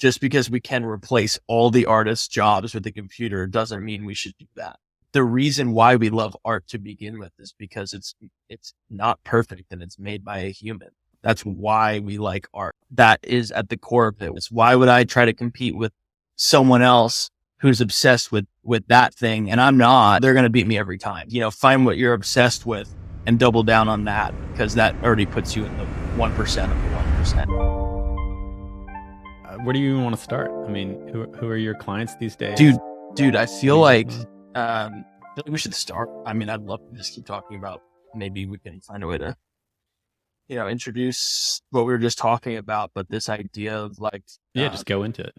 just because we can replace all the artists' jobs with the computer doesn't mean we should do that. The reason why we love art to begin with is because it's not perfect and it's made by a human. That's why we like art. That is at the core of it. It's why would I try to compete with someone else who's obsessed with that thing and I'm not? They're going to beat me every time. Find what you're obsessed with and double down on that, because that already puts you in the 1% of the 1%. Where do you even want to start? I mean, who are your clients these days? Dude, I feel like we should start. I mean, I'd love to just keep talking about, maybe we can find a way to, introduce what we were just talking about, but this idea of like, just go into it.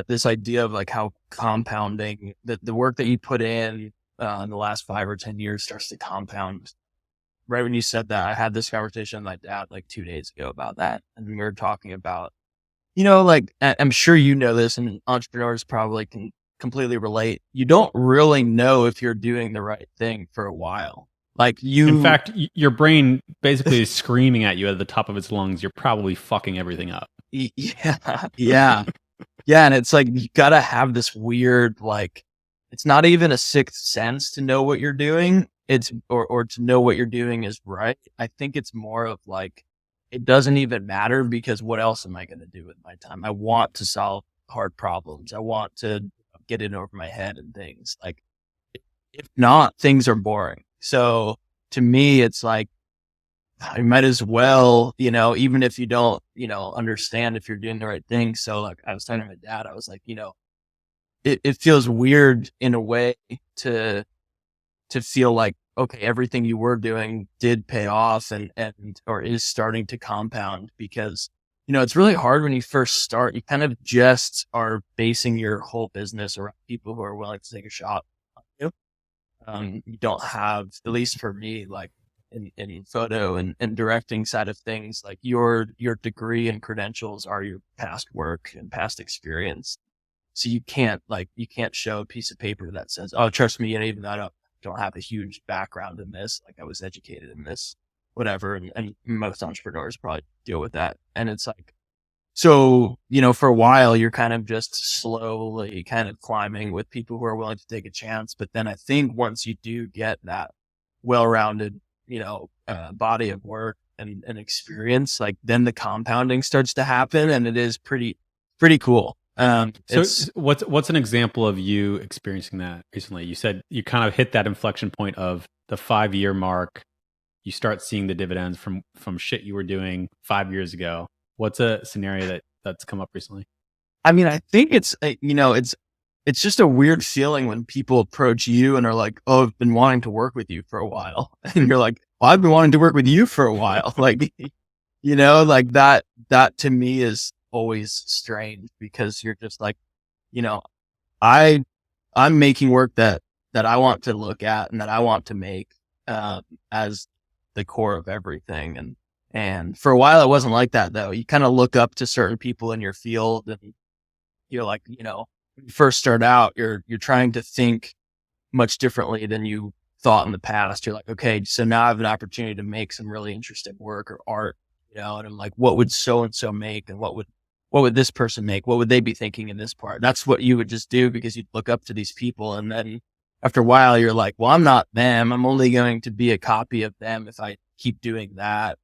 This idea of like how compounding, the work that you put in the last 5 or 10 years starts to compound. Right when you said that, I had this conversation with my dad like 2 days ago about that. And we were talking about, like, I'm sure you know this, and entrepreneurs probably can completely relate. You don't really know if you're doing the right thing for a while. In fact, your brain basically is screaming at you at the top of its lungs. You're probably fucking everything up. Yeah. And it's like, you gotta have this weird, like, it's not even a sixth sense to know what you're doing. It's, or to know what you're doing is right. I think it's more of like, it doesn't even matter, because what else am I going to do with my time? I want to solve hard problems. I want to get in over my head and things. Like, if not, things are boring. So to me, it's like, I might as well, even if you don't, understand if you're doing the right thing. So like, I was telling my dad, I was like, it feels weird in a way to feel like, okay, everything you were doing did pay off and or is starting to compound, because, it's really hard when you first start. You kind of just are basing your whole business around people who are willing to take a shot on you. You don't have, at least for me, like in photo and directing side of things, like your degree and credentials are your past work and past experience. So you can't show a piece of paper that says, oh, trust me, even I don't have a huge background in this. Like, I was educated in this, whatever. And most entrepreneurs probably deal with that. And it's like, so, for a while, you're kind of just slowly kind of climbing with people who are willing to take a chance. But then I think once you do get that well-rounded, body of work and experience, like, then the compounding starts to happen, and it is pretty cool. So what's an example of you experiencing that recently? You said you kind of hit that inflection point of the 5-year mark. You start seeing the dividends from shit you were doing 5 years ago. What's a scenario that's come up recently? I mean, I think it's just a weird feeling when people approach you and are like, oh, I've been wanting to work with you for a while. And you're like, well, I've been wanting to work with you for a while. Like, like that to me is always strange, because you're just like, I'm making work that I want to look at and that I want to make as the core of everything. And for a while it wasn't like that, though. You kind of look up to certain people in your field, and you're like, when you first start out, you're trying to think much differently than you thought in the past. You're like, okay, so now I have an opportunity to make some really interesting work or art, and I'm like, what would so-and-so make? And what would this person make? What would they be thinking in this part? That's what you would just do, because you'd look up to these people. And then after a while, you're like, well, I'm not them. I'm only going to be a copy of them if I keep doing that.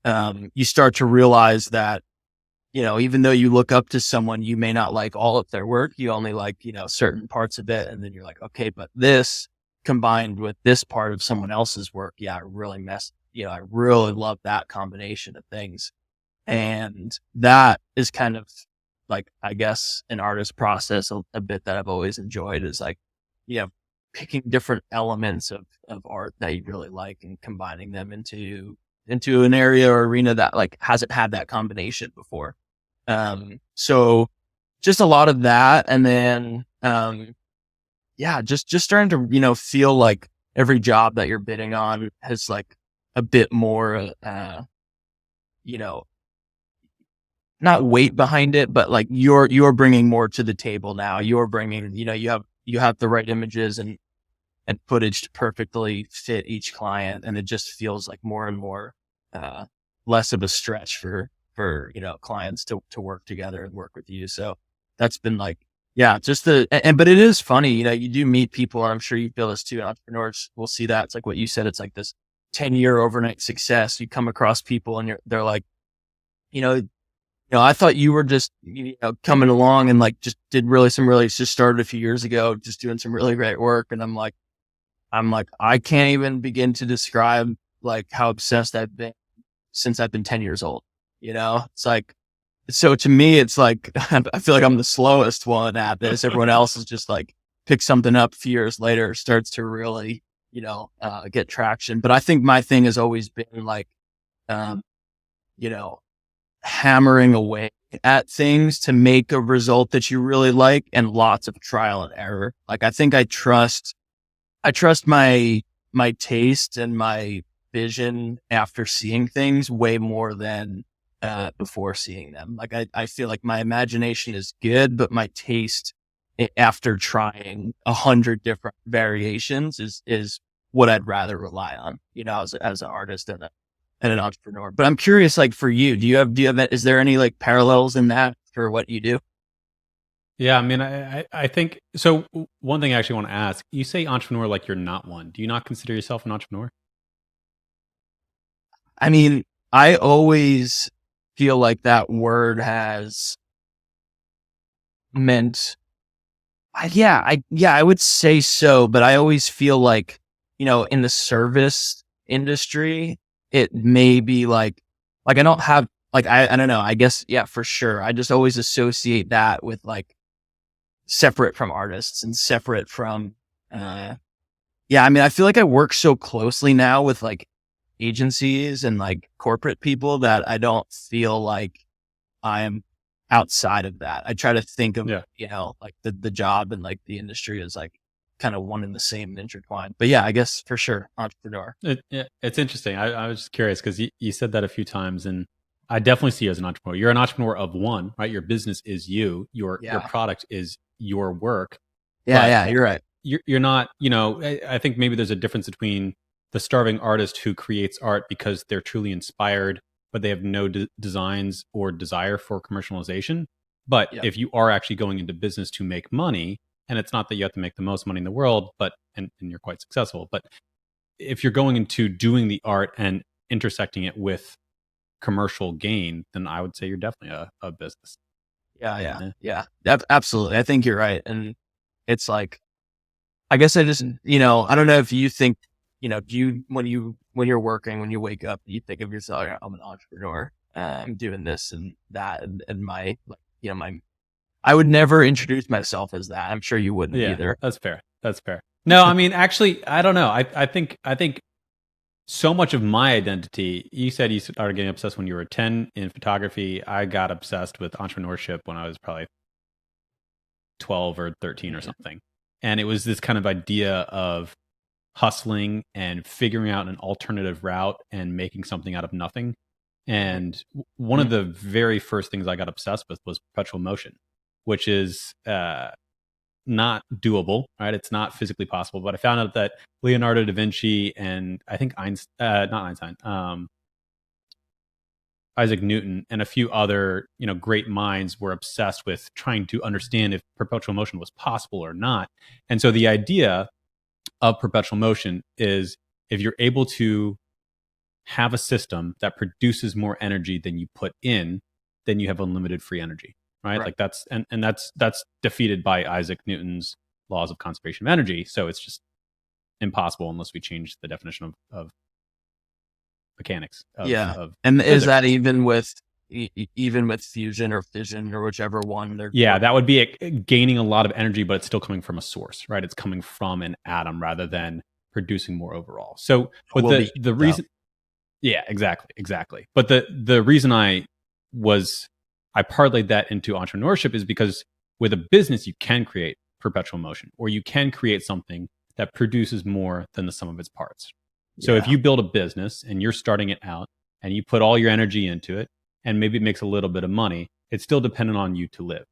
You start to realize that, even though you look up to someone, you may not like all of their work. You only like, certain parts of it. And then you're like, okay, but this combined with this part of someone else's work, I really love that combination of things. And that is kind of like, I guess, an artist process a bit that I've always enjoyed, is like, picking different elements of art that you really like and combining them into an area or arena that like hasn't had that combination before. So just a lot of that. And then, just starting to, feel like every job that you're bidding on has like a bit more, not weight behind it, but like you're bringing more to the table now. You're bringing, you have the right images and footage to perfectly fit each client. And it just feels like more and more, less of a stretch for clients to work together and work with you. So that's been like, yeah, just but it is funny, you do meet people, and I'm sure you feel this too. Entrepreneurs will see that. It's like what you said. It's like this 10-year overnight success. You come across people and they're like, I thought you were just, coming along and like just did just started a few years ago, just doing some really great work. And I'm like, I can't even begin to describe like how obsessed I've been since I've been 10 years old. It's like, so to me, it's like, I feel like I'm the slowest one at this. Everyone else is just like pick something up a few years later, starts to really, get traction. But I think my thing has always been like, um, you know, hammering away at things to make a result that you really like, and lots of trial and error. Like, I think I trust my taste and my vision after seeing things way more than before seeing them. Like, I feel like my imagination is good, but my taste after trying 100 different variations is what I'd rather rely on, as an artist and an entrepreneur. But I'm curious, like for you, do you have, is there any like parallels in that for what you do? Yeah, I mean, I think so. One thing I actually want to ask: you say entrepreneur like you're not one. Do you not consider yourself an entrepreneur? I mean, I always feel like that word has meant, I would say so, but I always feel like, in the service industry, it may be like I don't have, like, I don't know, I guess, yeah, for sure. I just always associate that with like separate from artists and separate from, I mean, I feel like I work so closely now with like agencies and like corporate people that I don't feel like I'm outside of that. I try to think of, Yeah. like the job and like the industry is like kind of one and the same and intertwined. But yeah, I guess for sure, entrepreneur. Yeah, it's interesting. I was just curious because you said that a few times, and I definitely see you as an entrepreneur. You're an entrepreneur of one, right? Your business is you. Your Yeah. product is your work, Yeah. but Yeah. You're right. you're not. I think maybe there's a difference between the starving artist who creates art because they're truly inspired, but they have no designs or desire for commercialization. But Yeah. if you are actually going into business to make money, and it's not that you have to make the most money in the world, but and you're quite successful, but if you're going into doing the art and intersecting it with commercial gain, then I would say you're definitely a business. Yeah. Yeah. Yeah. Yeah. Absolutely. I think you're right. And it's like, I guess I just, I don't know if you think, do you, when you're working, when you wake up, you think of yourself, "Yeah, I'm an entrepreneur. I'm doing this and that." And my, like, I would never introduce myself as that. I'm sure you wouldn't Yeah, either. that's fair. That's fair. No, I mean, actually, I don't know. I think so much of my identity. You said you started getting obsessed when you were 10 in photography. I got obsessed with entrepreneurship when I was probably 12 or 13 or Mhm. something, and it was this kind of idea of hustling and figuring out an alternative route and making something out of nothing. And one of Mhm. the very first things I got obsessed with was perpetual motion, which is not doable, right? It's not physically possible. But I found out that Leonardo da Vinci and I think not Einstein, Isaac Newton, and a few other great minds were obsessed with trying to understand if perpetual motion was possible or not. And so the idea of perpetual motion is if you're able to have a system that produces more energy than you put in, then you have unlimited free energy, right? Right. Like that's defeated by Isaac Newton's laws of conservation of energy. So it's just impossible unless we change the definition of mechanics Yeah. of And is physics. that even with, even with fusion or fission or whichever one they're Yeah, going? that would be gaining a lot of energy, but it's still coming from a source, right? It's coming from an atom rather than producing more overall. So, but Will be the heat up. reason, yeah, exactly, exactly. But the reason was I parlayed that into entrepreneurship is because with a business you can create perpetual motion, or you can create something that produces more than the sum of its parts. So if Yeah. you build a business and you're starting it out and you put all your energy into it and maybe it makes a little bit of money, it's still dependent on you to live,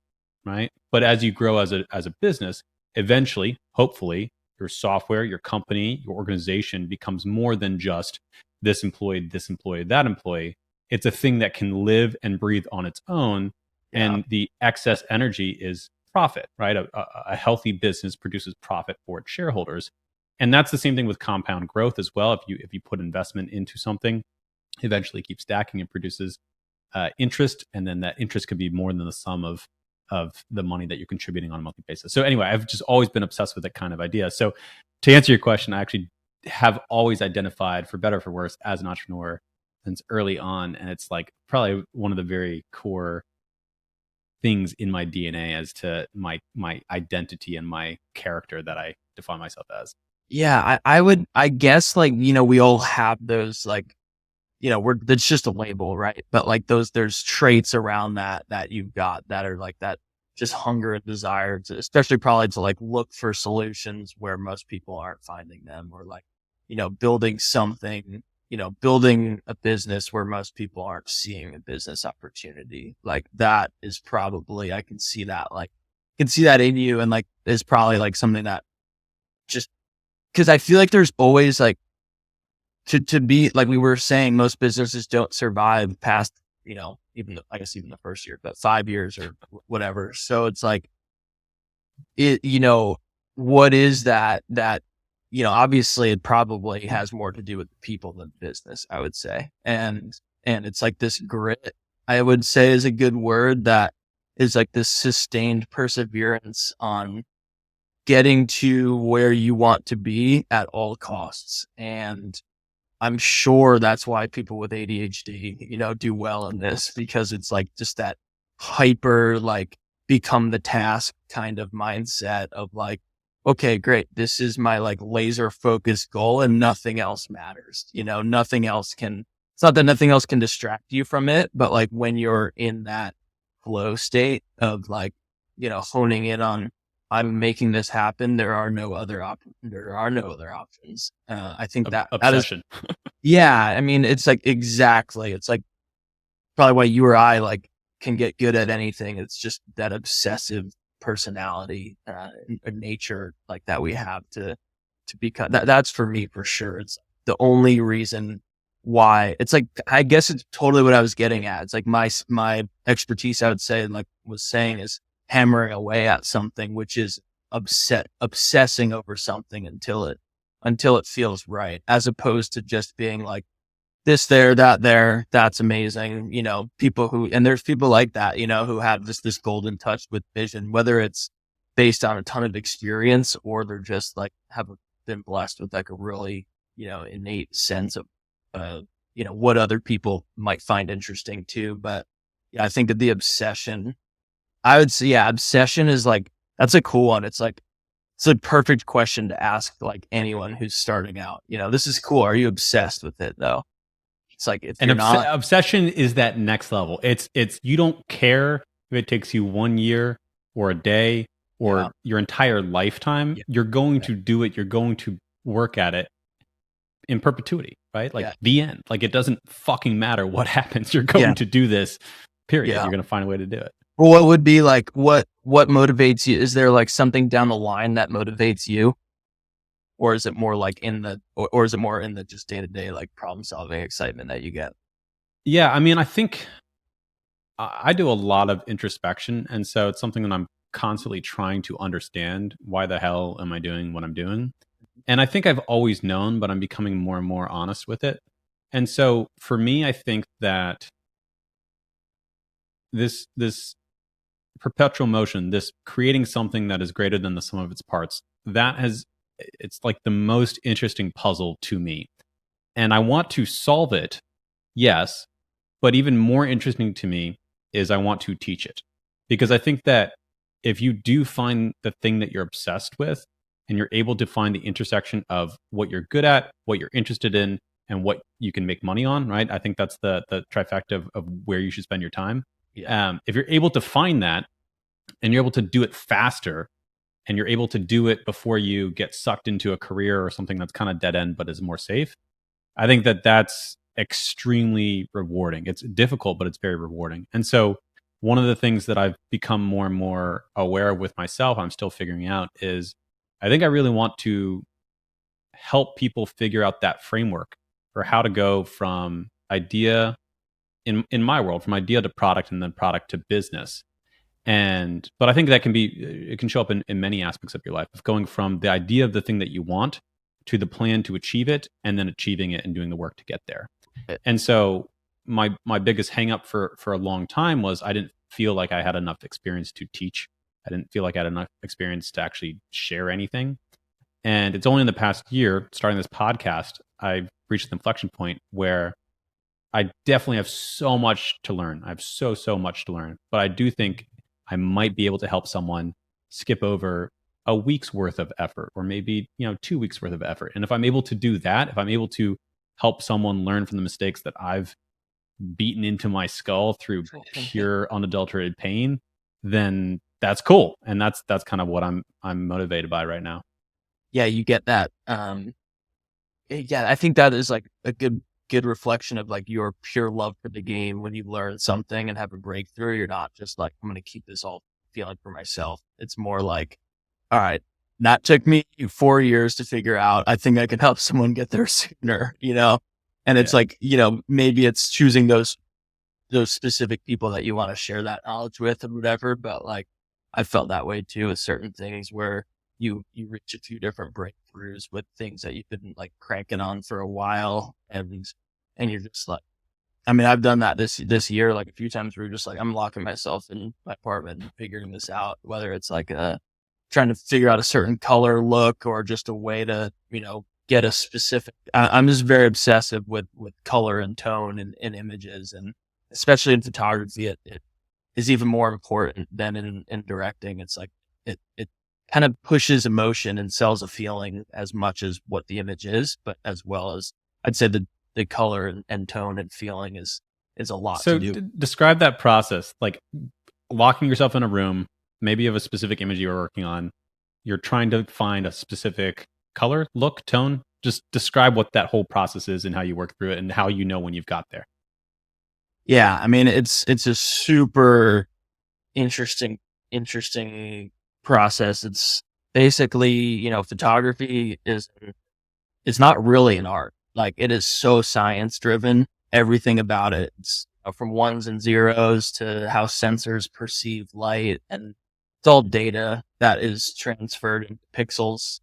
right? But as you grow as a business, eventually, hopefully, your software, your company, your organization becomes more than just this employee, that employee. It's a thing that can live and breathe on its own. Yeah. and the excess energy is profit, right? A healthy business produces profit for its shareholders, and that's the same thing with compound growth as well. If you put investment into something, eventually keeps stacking and produces interest, and then that interest could be more than the sum of the money that you're contributing on a monthly basis. So anyway, I've just always been obsessed with that kind of idea. So to answer your question, I actually have always identified, for better or for worse, as an entrepreneur since early on, and it's like probably one of the very core things in my DNA as to my identity and my character that I define myself as. Yeah. I would, I guess, like, we all have those, like, that's just a label, right? But like there's traits around that you've got that are like that, just hunger and desire to, especially probably to like look for solutions where most people aren't finding them, or like, building something, building a business where most people aren't seeing a business opportunity. Like that is probably, I can see that, like, can see that in you. And like, is probably like something that just, cause I feel like there's always like, to be like we were saying, most businesses don't survive past, I guess even the first year, but 5 years or whatever. So it's like, what is that, obviously it probably has more to do with the people than business, I would say. And it's like this grit, I would say, is a good word, that is like this sustained perseverance on getting to where you want to be at all costs. And I'm sure that's why people with ADHD, do well in this, because it's like just that hyper, like, become the task kind of mindset of like, okay, great. This is my like laser focused goal and nothing else matters. Nothing else can, it's not that nothing else can distract you from it, but like when you're in that flow state of like, honing in on, I'm making this happen. There are no other options. I think that is, Obsession. yeah. I mean, it's like, exactly. It's like probably why you or I like can get good at anything. It's just that obsessive personality, nature like that we have to become that. That's for me for sure. It's the only reason why. It's like, I guess it's totally what I was getting at. It's like my expertise, I would say, and like was saying, is hammering away at something, which is obsessing over something until it feels right, as opposed to just being like this there, that's amazing. And there's people like that, who have this golden touch with vision, whether it's based on a ton of experience or they're just like have been blessed with like a really, innate sense of, what other people might find interesting too. But yeah, I think that the obsession, I would say, yeah, obsession is like, that's a cool one. It's like, it's a perfect question to ask like anyone who's starting out. This is cool. Are you obsessed with it though? It's like, if And you're not, obsession is that next level. It's you don't care if it takes you 1 year or a day yeah, or your entire lifetime. yeah, You're going yeah, to do it. You're going to work at it in perpetuity, right? Like yeah, the end. Like it doesn't fucking matter what happens. You're yeah, going to do this. Period. yeah. You're going to find a way to do it. Well, what would be like, what motivates you? Is there like something down the line that motivates you? Or is it more like or is it more in the just day to day, like problem solving excitement that you get? Yeah, I mean, I think I do a lot of introspection, and so it's something that I'm constantly trying to understand. Why the hell am I doing what I'm doing? And I think I've always known, but I'm becoming more and more honest with it. And so for me, I think that this perpetual motion, this creating something that is greater than the sum of its parts, that has it's like the most interesting puzzle to me. And I want to solve it, yes, but even more interesting to me is I want to teach it. Because I think that if you do find the thing that you're obsessed with and you're able to find the intersection of what you're good at, what you're interested in, and what you can make money on, right? I think that's the trifecta of where you should spend your time. Yeah. If you're able to find that and you're able to do it faster and you're able to do it before you get sucked into a career or something that's kind of dead end but is more safe, I think that that's extremely rewarding. It's difficult, but it's very rewarding. And so, one of the things that I've become more and more aware of with myself, I'm still figuring out, is I think I really want to help people figure out that framework for how to go from idea in my world, from idea to product and then product to business. But I think that it can show up in many aspects of your life, of going from the idea of the thing that you want to the plan to achieve it, and then achieving it and doing the work to get there. And so my biggest hang up for a long time was I didn't feel like I had enough experience to teach. I didn't feel like I had enough experience to actually share anything. And it's only in the past year, starting this podcast, I've reached the inflection point where I definitely have so much to learn. I have so much to learn. But I do think I might be able to help someone skip over a week's worth of effort, or maybe 2 weeks worth of effort. And if I'm able to do that, if I'm able to help someone learn from the mistakes that I've beaten into my skull through pure unadulterated pain, then that's cool. And that's kind of what I'm motivated by right now. Yeah, you get that. Yeah, I think that is like a good reflection of like your pure love for the game. When you learn something and have a breakthrough, you're not just like, I'm going to keep this all feeling for myself. It's more like, all right, that took me 4 years to figure out. I think I can help someone get there sooner, and it's like, maybe it's choosing those specific people that you want to share that knowledge with or whatever. But like, I felt that way too with certain things where you reach a few different breakthroughs with things that you've been like cranking on for a while. And you're just like, I mean, I've done that this year, like a few times where you're just like, I'm locking myself in my apartment and figuring this out, whether it's like trying to figure out a certain color look or just a way to, get a specific, I'm just very obsessive with color and tone in images. And especially in photography, it is even more important than in directing. It's like, it kind of pushes emotion and sells a feeling as much as what the image is, but as well as I'd say the color and tone and feeling is a lot to do. Describe that process, like locking yourself in a room, maybe you have a specific image you're working on. You're trying to find a specific color, look, tone. Just describe what that whole process is and how you work through it and how you know when you've got there. Yeah. I mean, it's a super interesting process. It's basically, photography it's not really an art. Like, it is so science driven. Everything about it. It's from ones and zeros to how sensors perceive light, and it's all data that is transferred into pixels.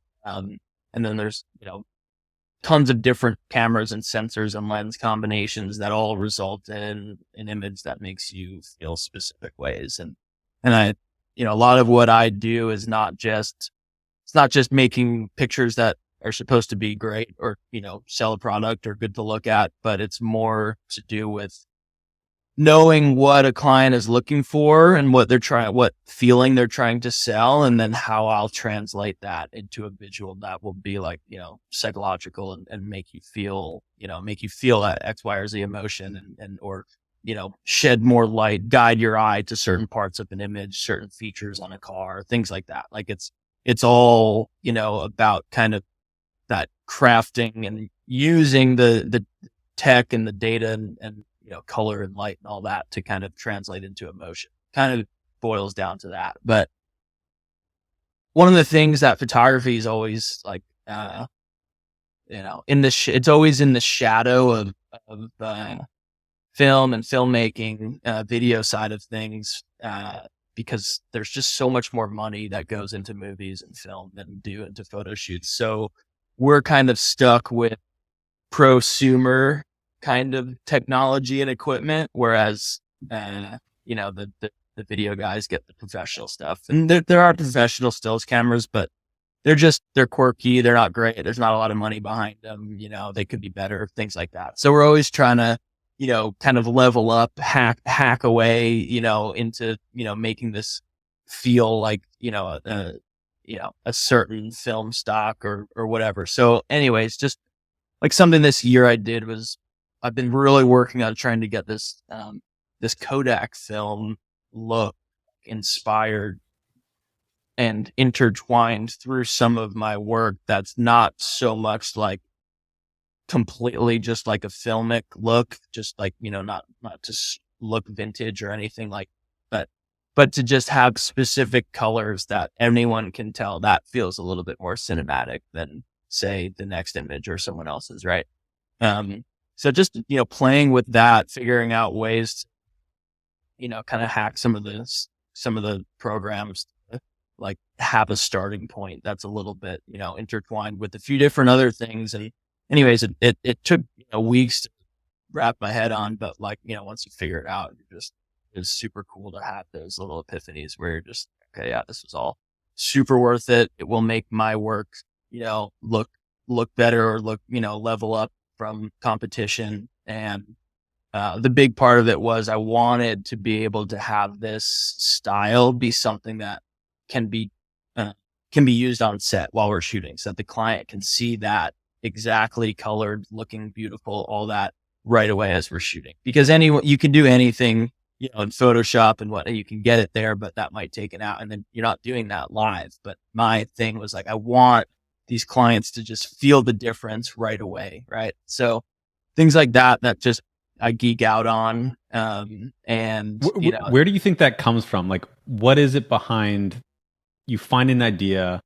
And then there's, tons of different cameras and sensors and lens combinations that all result in an image that makes you feel specific ways. And I, a lot of what I do is it's not just making pictures that are supposed to be great or, sell a product or good to look at, but it's more to do with knowing what a client is looking for and what feeling they're trying to sell. And then how I'll translate that into a visual that will be like, psychological and make you feel that X, Y, or Z emotion or shed more light, guide your eye to certain parts of an image, certain features on a car, things like that. Like it's all, about kind of that crafting and using the tech and the data and color and light and all that to kind of translate into emotion. Kind of boils down to that. But one of the things that photography is always like, it's always in the shadow of film and filmmaking, video side of things, because there's just so much more money that goes into movies and film than do into photo shoots. So we're kind of stuck with prosumer kind of technology and equipment, whereas, the video guys get the professional stuff. And there are professional stills cameras, but they're quirky. They're not great. There's not a lot of money behind them. They could be better, things like that. So we're always trying to, kind of level up, hack away, into, making this feel like, a certain film stock or whatever. So anyways, just like something this year I did was I've been really working on trying to get this Kodak film look inspired and intertwined through some of my work. That's not so much like completely just like a filmic look, just like, not to look vintage or anything like that, but to just have specific colors that anyone can tell that feels a little bit more cinematic than say the next image or someone else's. Right. So just, playing with that, figuring out ways to, kind of hack some of the programs to, like, have a starting point that's a little bit, intertwined with a few different other things. And anyways, it took, weeks to wrap my head on, but, like, once you figure it out, it's super cool to have those little epiphanies where you're just, okay, yeah, this was all super worth it. It will make my work, look better, or level up from competition. And the big part of it was I wanted to be able to have this style be something that can be uh, can be used on set while we're shooting, so that the client can see that exactly colored, looking beautiful, all that right away as we're shooting. Because you can do anything, in Photoshop and what, you can get it there, but that might take it out, and then you're not doing that live. But my thing was like, I want these clients to just feel the difference right away, right? So things like that just I geek out on. And Where do you think that comes from? Like, what is it behind you find an idea,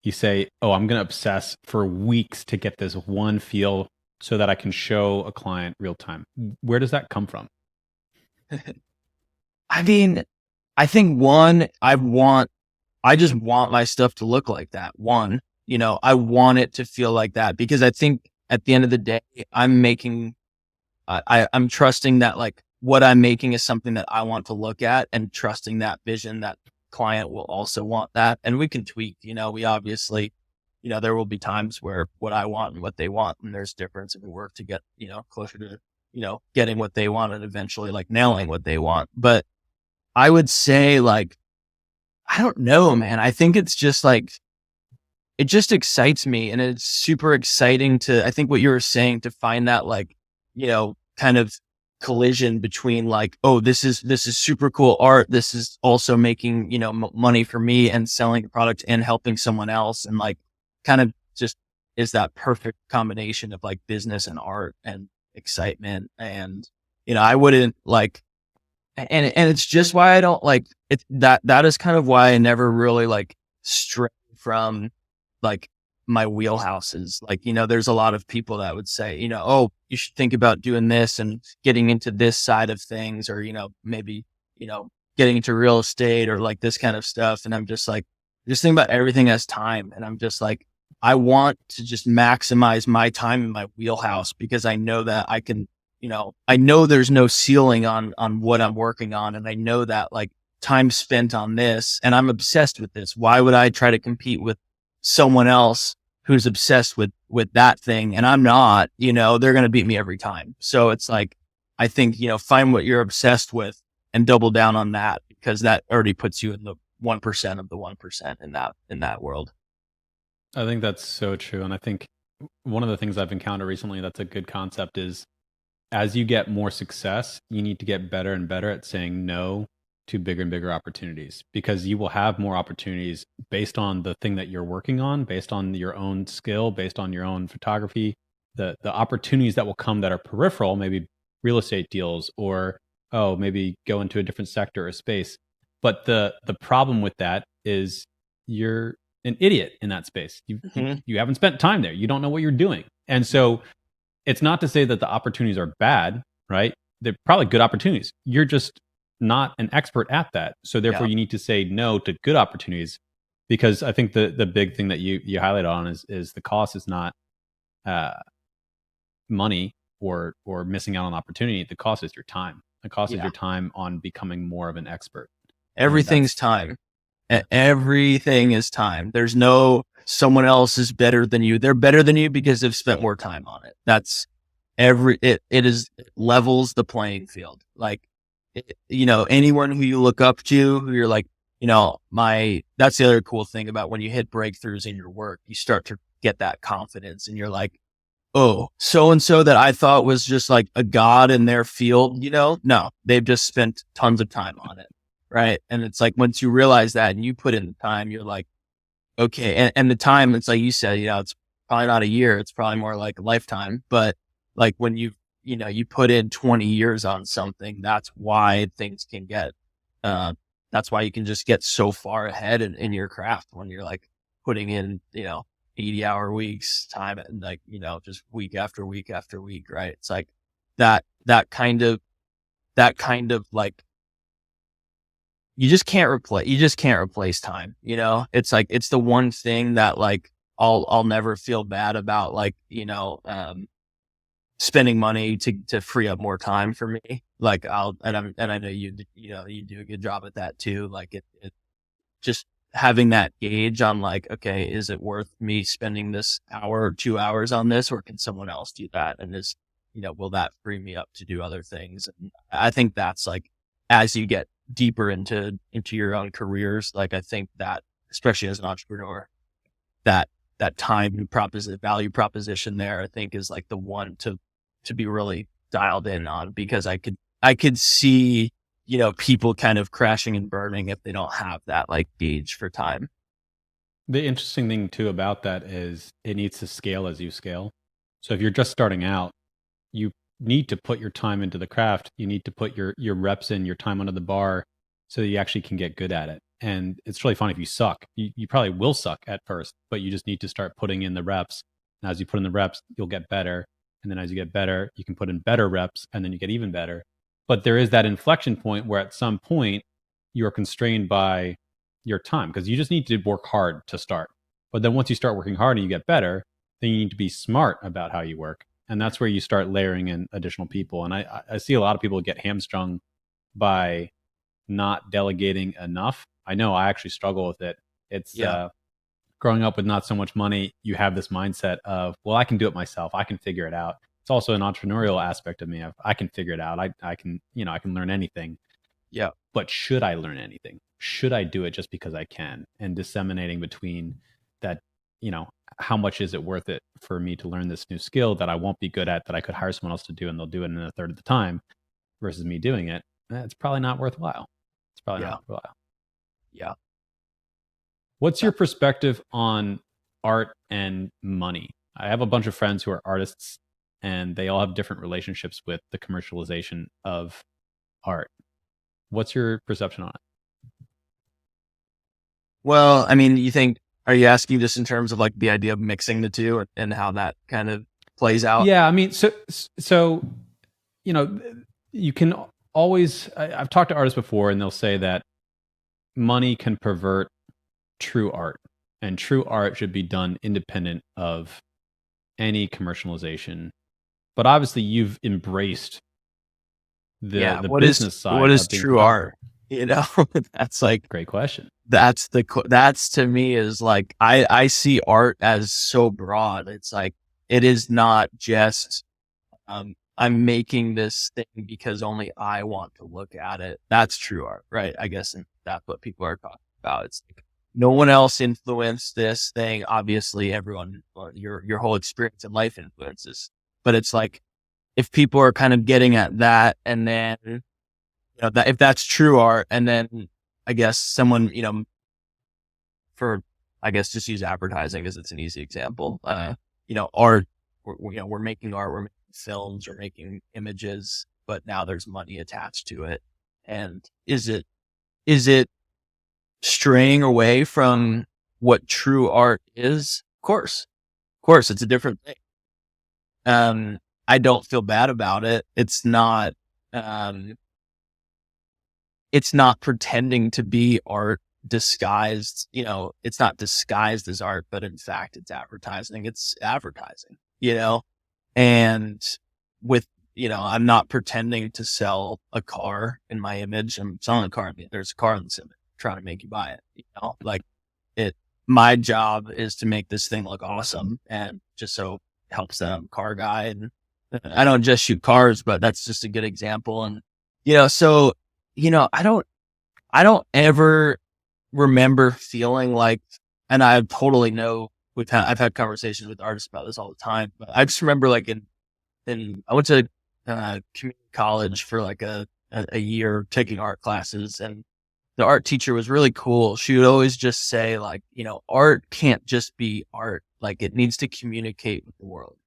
you say, oh, I'm going to obsess for weeks to get this one feel so that I can show a client real time. Where does that come from? I mean, I think I just want my stuff to look like that. I want it to feel like that, because I think at the end of the day, I'm trusting that, like, what I'm making is something that I want to look at, and trusting that vision that client will also want that. And we can tweak, we obviously, there will be times where what I want and what they want, and there's difference, and we work to get, closer to, getting what they want, and eventually, like, nailing what they want. But I would say, like, I don't know, man. I think it's just like, it just excites me, and it's super exciting I think what you were saying, to find that, like, kind of collision between, like, oh, this is super cool art. This is also making, money for me, and selling a product and helping someone else. And, like, kind of just is that perfect combination of, like, business and art and excitement. And, I wouldn't like, and it's just why I don't like it. That is kind of why I never really, like, stray from, like, my wheelhouses. Like, there's a lot of people that would say, oh, you should think about doing this and getting into this side of things, or, maybe, getting into real estate, or, like, this kind of stuff. And I'm just like, just think about everything as time. And I'm just like, I want to just maximize my time in my wheelhouse, because I know that I can, I know there's no ceiling on what I'm working on. And I know that, like, time spent on this, and I'm obsessed with this. Why would I try to compete with someone else who's obsessed with that thing, and I'm not? They're going to beat me every time. So it's like, I think, find what you're obsessed with and double down on that, because that already puts you in the 1% of the 1% in that world. I think that's so true. And I think one of the things I've encountered recently that's a good concept is, as you get more success, you need to get better and better at saying no to bigger and bigger opportunities, because you will have more opportunities based on the thing that you're working on, based on your own skill, based on your own photography. The opportunities that will come that are peripheral, maybe real estate deals, or, oh, maybe go into a different sector or space. But the problem with that is you're an idiot in that space. You haven't spent time there. You don't know what you're doing. And so it's not to say that the opportunities are bad, right? They're probably good opportunities. You're just not an expert at that. So therefore, you need to say no to good opportunities, because I think the big thing that you highlight on is the cost is not money or missing out on opportunity. The cost is your time. The cost is your time on becoming more of an expert. Everything's time. Everything is time. There's no someone else is better than you. They're better than you because they've spent more time on it. That's it levels the playing field. Like, anyone who you look up to, who you're like, that's the other cool thing about when you hit breakthroughs in your work, you start to get that confidence, and you're like, oh, so-and-so that I thought was just like a god in their field, no, they've just spent tons of time on it. Right. And it's like, once you realize that and you put in the time, you're like, okay. And the time, it's like you said, it's probably not a year. It's probably more like a lifetime. But, like, when you put in 20 years on something, that's why things can get, that's why you can just get so far ahead in your craft, when you're, like, putting in, 80-hour weeks, time and like, just week after week after week, right? It's like that kind of like, you just can't replace time, It's like, it's the one thing that like, I'll never feel bad about, like, spending money to free up more time for me. Like and I know you do a good job at that too. Like it just having that gauge on like, okay, is it worth me spending this hour or 2 hours on this, or can someone else do that? And will that free me up to do other things? And I think that's like, as you get deeper into your own careers, like I think that, especially as an entrepreneur, that value proposition there, I think is like the one to be really dialed in on, because I could see, people kind of crashing and burning if they don't have that like gauge for time. The interesting thing too about that is it needs to scale as you scale. So if you're just starting out, you need to put your time into the craft. You need to put your reps in, your time under the bar, so that you actually can get good at it. And it's really fun if you suck. You probably will suck at first, but you just need to start putting in the reps. And as you put in the reps, you'll get better. And then as you get better, you can put in better reps, and then you get even better. But there is that inflection point where at some point you are constrained by your time, because you just need to work hard to start. But then once you start working hard and you get better, then you need to be smart about how you work. And that's where you start layering in additional people. And I see a lot of people get hamstrung by not delegating enough. I know I actually struggle with it. It's growing up with not so much money, you have this mindset of, well, I can do it myself. I can figure it out. It's also an entrepreneurial aspect of me. I can figure it out. I can learn anything. Yeah. But should I learn anything? Should I do it just because I can? And disseminating between that, how much is it worth it for me to learn this new skill that I won't be good at, that I could hire someone else to do and they'll do it in a third of the time, versus me doing it? It's probably not worthwhile. It's probably not worthwhile. Yeah. What's your perspective on art and money? I have a bunch of friends who are artists, and they all have different relationships with the commercialization of art. What's your perception on it? Well, I mean, are you asking just in terms of like the idea of mixing the two and how that kind of plays out? Yeah, I mean, so you can always, I've talked to artists before, and they'll say that money can pervert true art, and true art should be done independent of any commercialization. But obviously you've embraced the business side. What is true art? That's like, great question. That's to me is like, I see art as so broad. It's like, it is not just, I'm making this thing because only I want to look at it. That's true art, right? I guess, and that's what people are talking about. It's like, no one else influenced this thing. Obviously everyone, or your whole experience in life influences, but it's like, if people are kind of getting at that, and then, that if that's true art, and then I guess someone, just use advertising because it's an easy example. Art, we're making art, we're making films, we're making images, but now there's money attached to it. And is it straying away from what true art is? Of course, it's a different thing. I don't feel bad about it. It's not pretending to be art disguised, it's not disguised as art, but in fact it's advertising. It's advertising, and with, I'm not pretending to sell a car in my image. I'm selling a car. There's a car in this image, trying to make you buy it. My job is to make this thing look awesome, and just so it helps that I'm a car guy, and I don't just shoot cars, but that's just a good example. And, so, I don't ever remember feeling like, and I totally know I've had conversations with artists about this all the time, but I just remember like I went to community college for like a year taking art classes, and the art teacher was really cool. She would always just say like, art can't just be art. Like, it needs to communicate with the world.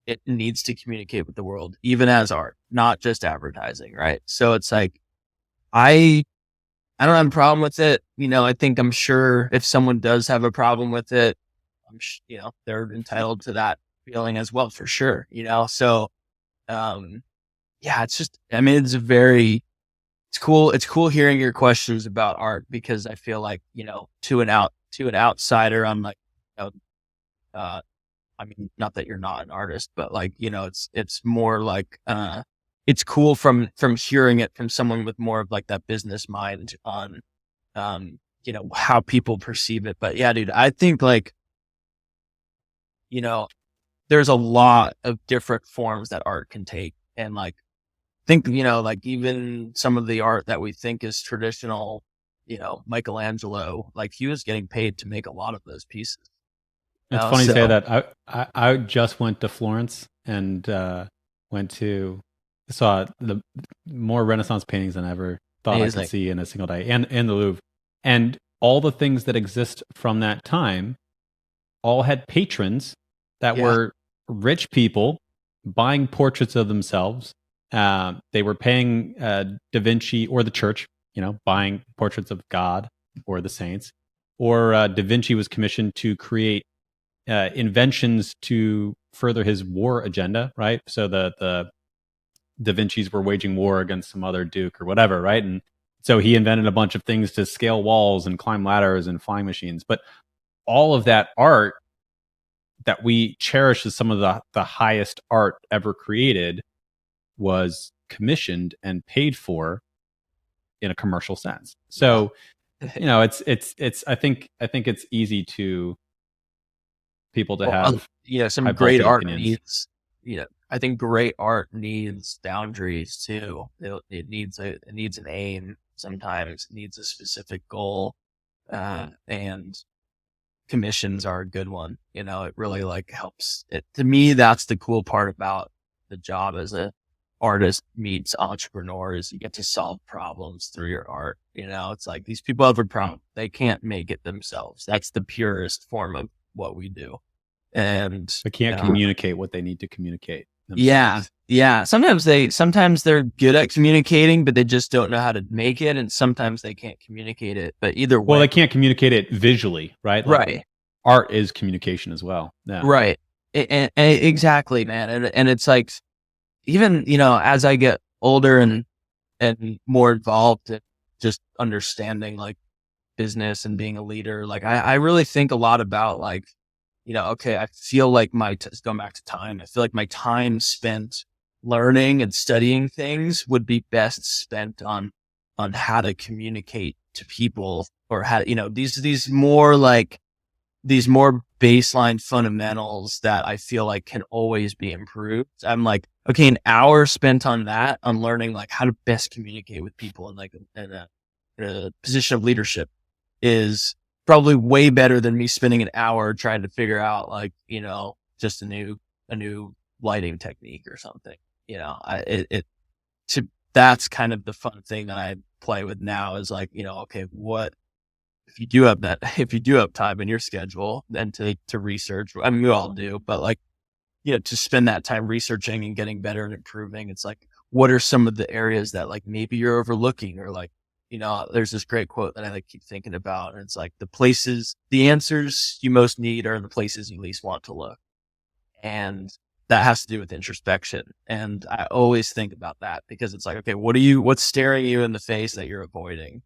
It needs to communicate with the world, even as art, not just advertising. Right. So it's like, I don't have a problem with it. I'm sure if someone does have a problem with it, they're entitled to that feeling as well, for sure. So um, yeah, it's just, I mean, it's cool. It's cool hearing your questions about art, because I feel like, to an outsider, I'm like, you know, uh, I mean, not that you're not an artist, but like, it's more like, it's cool from hearing it from someone with more of like that business mind on, how people perceive it. But yeah, dude, I think like, you know, there's a lot of different forms that art can take. And like, think, like even some of the art that we think is traditional, Michelangelo, like he was getting paid to make a lot of those pieces. It's funny you say So that. I just went to Florence and went to saw the more Renaissance paintings than I ever thought I could amazing. see in a single day, and the Louvre, and all the things that exist from that time all had patrons that Yeah. were rich people buying portraits of themselves. They were paying Da Vinci or the church, buying portraits of God or the saints, or Da Vinci was commissioned to create inventions to further his war agenda, right? So the Da Vinci's were waging war against some other duke or whatever, right? And so he invented a bunch of things to scale walls and climb ladders and flying machines. But all of that art that we cherish as some of the highest art ever created was commissioned and paid for in a commercial sense. Yeah. So, it's I think it's easy to people to Well, have some high great vaulted art opinions. needs, I think great art needs boundaries too. It needs an aim. Sometimes it needs a specific goal. And commissions are a good one. It really like helps it. To me, that's the cool part about the job as a artist meets entrepreneur, is you get to solve problems through your art. It's like these people have a problem. They can't make it themselves. That's the purest form of what we do. And, They can't communicate what they need to communicate yeah, themselves. yeah. Sometimes they're good at communicating, but they just don't know how to make it. And sometimes they can't communicate it, but either Well, way. they can't communicate it visually, right? Like Right. art is communication as well. Yeah. Right. Exactly, man. And it's like, even, as I get older and more involved in just understanding like business and being a leader, like I really think a lot about like, okay, I feel like going back to time, I feel like my time spent learning and studying things would be best spent on how to communicate to people, or how, these more baseline fundamentals that I feel like can always be improved. I'm like, okay, an hour spent on that, on learning like how to best communicate with people in like in a position of leadership, is probably way better than me spending an hour trying to figure out like, just a new lighting technique or something. That's kind of the fun thing that I play with now, is like, okay, what if you do have that, if you do have time in your schedule, then to research. I mean, we all do, but like, to spend that time researching and getting better and improving. It's like, what are some of the areas that like maybe you're overlooking, or like, there's this great quote that I like keep thinking about, and it's like, the answers you most need are in the places you least want to look. And that has to do with introspection. And I always think about that, because it's like, okay, what's staring you in the face that you're avoiding?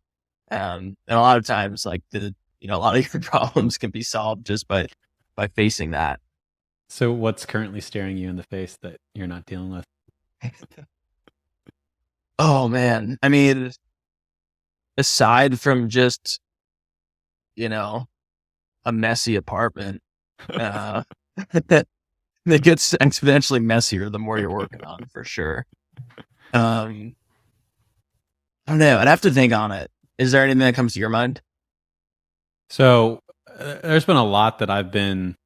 And a lot of times, like a lot of your problems can be solved just by facing that. So, what's currently staring you in the face that you're not dealing with? Oh man. I mean, aside from just, you know, a messy apartment, uh, that gets exponentially messier the more you're working on, for sure. Um, I don't know. I'd have to think on it. Is there anything that comes to your mind? So, there's been a lot that I've been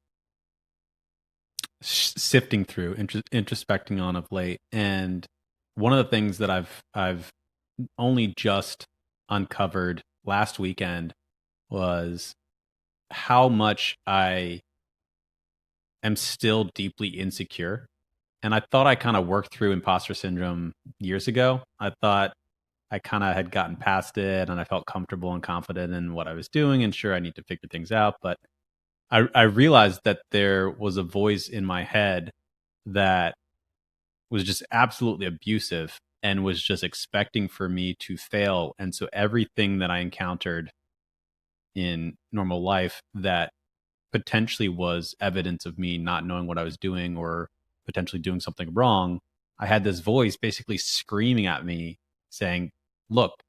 sifting through, introspecting on of late, and one of the things that I've only just uncovered last weekend was how much I am still deeply insecure. And I thought I kind of worked through imposter syndrome years ago. I thought I kind of had gotten past it and I felt comfortable and confident in what I was doing. And sure, I need to figure things out. But I realized that there was a voice in my head that was just absolutely abusive and was just expecting for me to fail. And so everything that I encountered in normal life that potentially was evidence of me not knowing what I was doing or potentially doing something wrong, I had this voice basically screaming at me saying, look,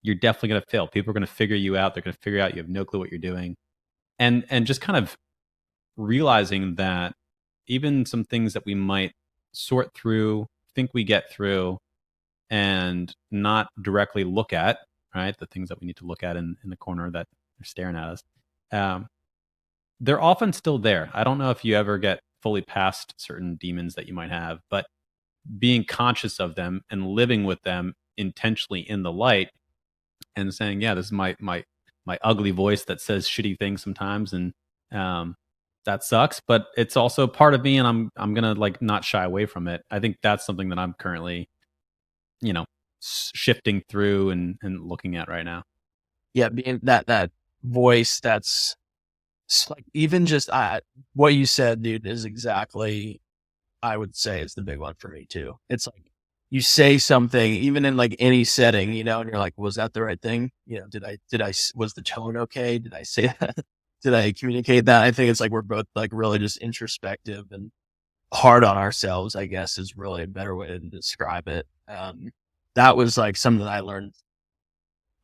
you're definitely going to fail. People are going to figure you out. They're going to figure out you have no clue what you're doing. And just kind of realizing that even some things that we might sort through, think we get through, and not directly look at, right? The things that we need to look at in the corner that are staring at us. Um, they're often still there. I don't know if you ever get fully past certain demons that you might have, but being conscious of them and living with them intentionally in the light and saying, yeah, this is my ugly voice that says shitty things sometimes, and um, that sucks. But it's also part of me, and I'm gonna like not shy away from it. I think that's something that I'm currently, you know, shifting through and looking at right now. Yeah, being that voice that's like, even just what you said, dude, is exactly, I would say, is the big one for me too. It's like you say something, even in like any setting, and you're like, was that the right thing? Was the tone okay? Did I say that? Did I communicate that? I think it's like we're both like really just introspective and hard on ourselves, I guess, is really a better way to describe it. That was like something that I learned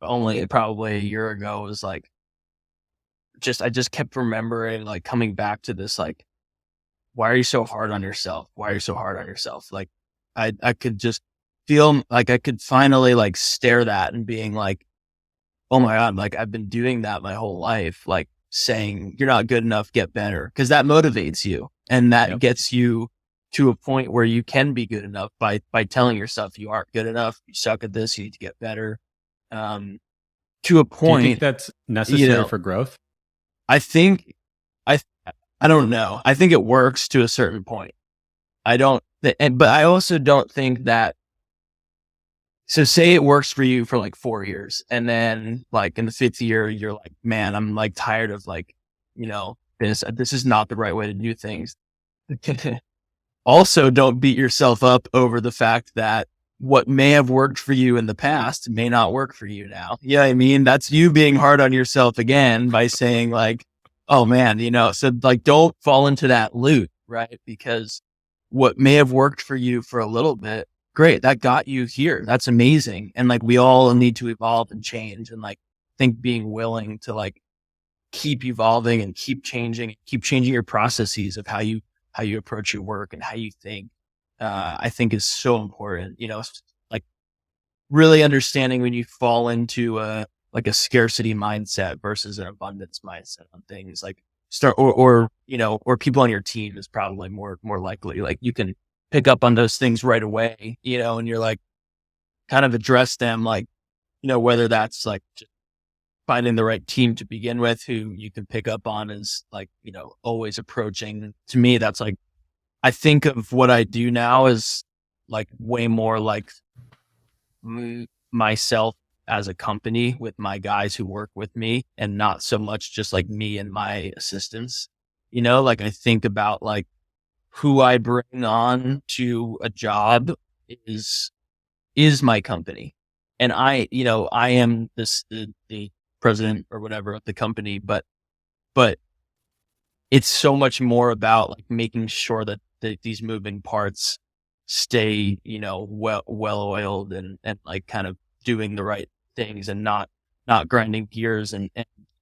only probably a year ago. Was like, I just kept remembering, like, coming back to this, like, why are you so hard on yourself? Why are you so hard on yourself? Like, I could just feel like I could finally like stare that and being like, oh my God, like I've been doing that my whole life, like saying you're not good enough, get better. Cause that motivates you and that Yep. gets you to a point where you can be good enough by telling yourself you aren't good enough. You suck at this. You need to get better. Um, to a Do you think point, that's you necessary know, for growth? I think I, I don't know. I think it works to a certain point. I don't, but I also don't think that. So say it works for you for like 4 years, and then like in the fifth year, you're like, man, I'm like tired of like, this is not the right way to do things. Also, don't beat yourself up over the fact that what may have worked for you in the past may not work for you now. Yeah, I mean, that's you being hard on yourself again by saying like, oh man, so like don't fall into that loop, right? Because what may have worked for you for a little bit, great, that got you here. That's amazing. And like we all need to evolve and change, and like think being willing to like keep evolving and keep changing your processes of how you approach your work and how you think, I think is so important, like really understanding when you fall into like a scarcity mindset versus an abundance mindset on things, like start, or people on your team is probably more likely, like you can pick up on those things right away, and you're like kind of address them, like, whether that's like finding the right team to begin with, who you can pick up on is like, always approaching. To me, that's like, I think of what I do now as like way more like myself as a company with my guys who work with me, and not so much just like me and my assistants. Like I think about like who I bring on to a job is my company. And I am the president or whatever of the company, but it's so much more about like making sure that these moving parts stay, well oiled, and like kind of doing the right things and not grinding gears. And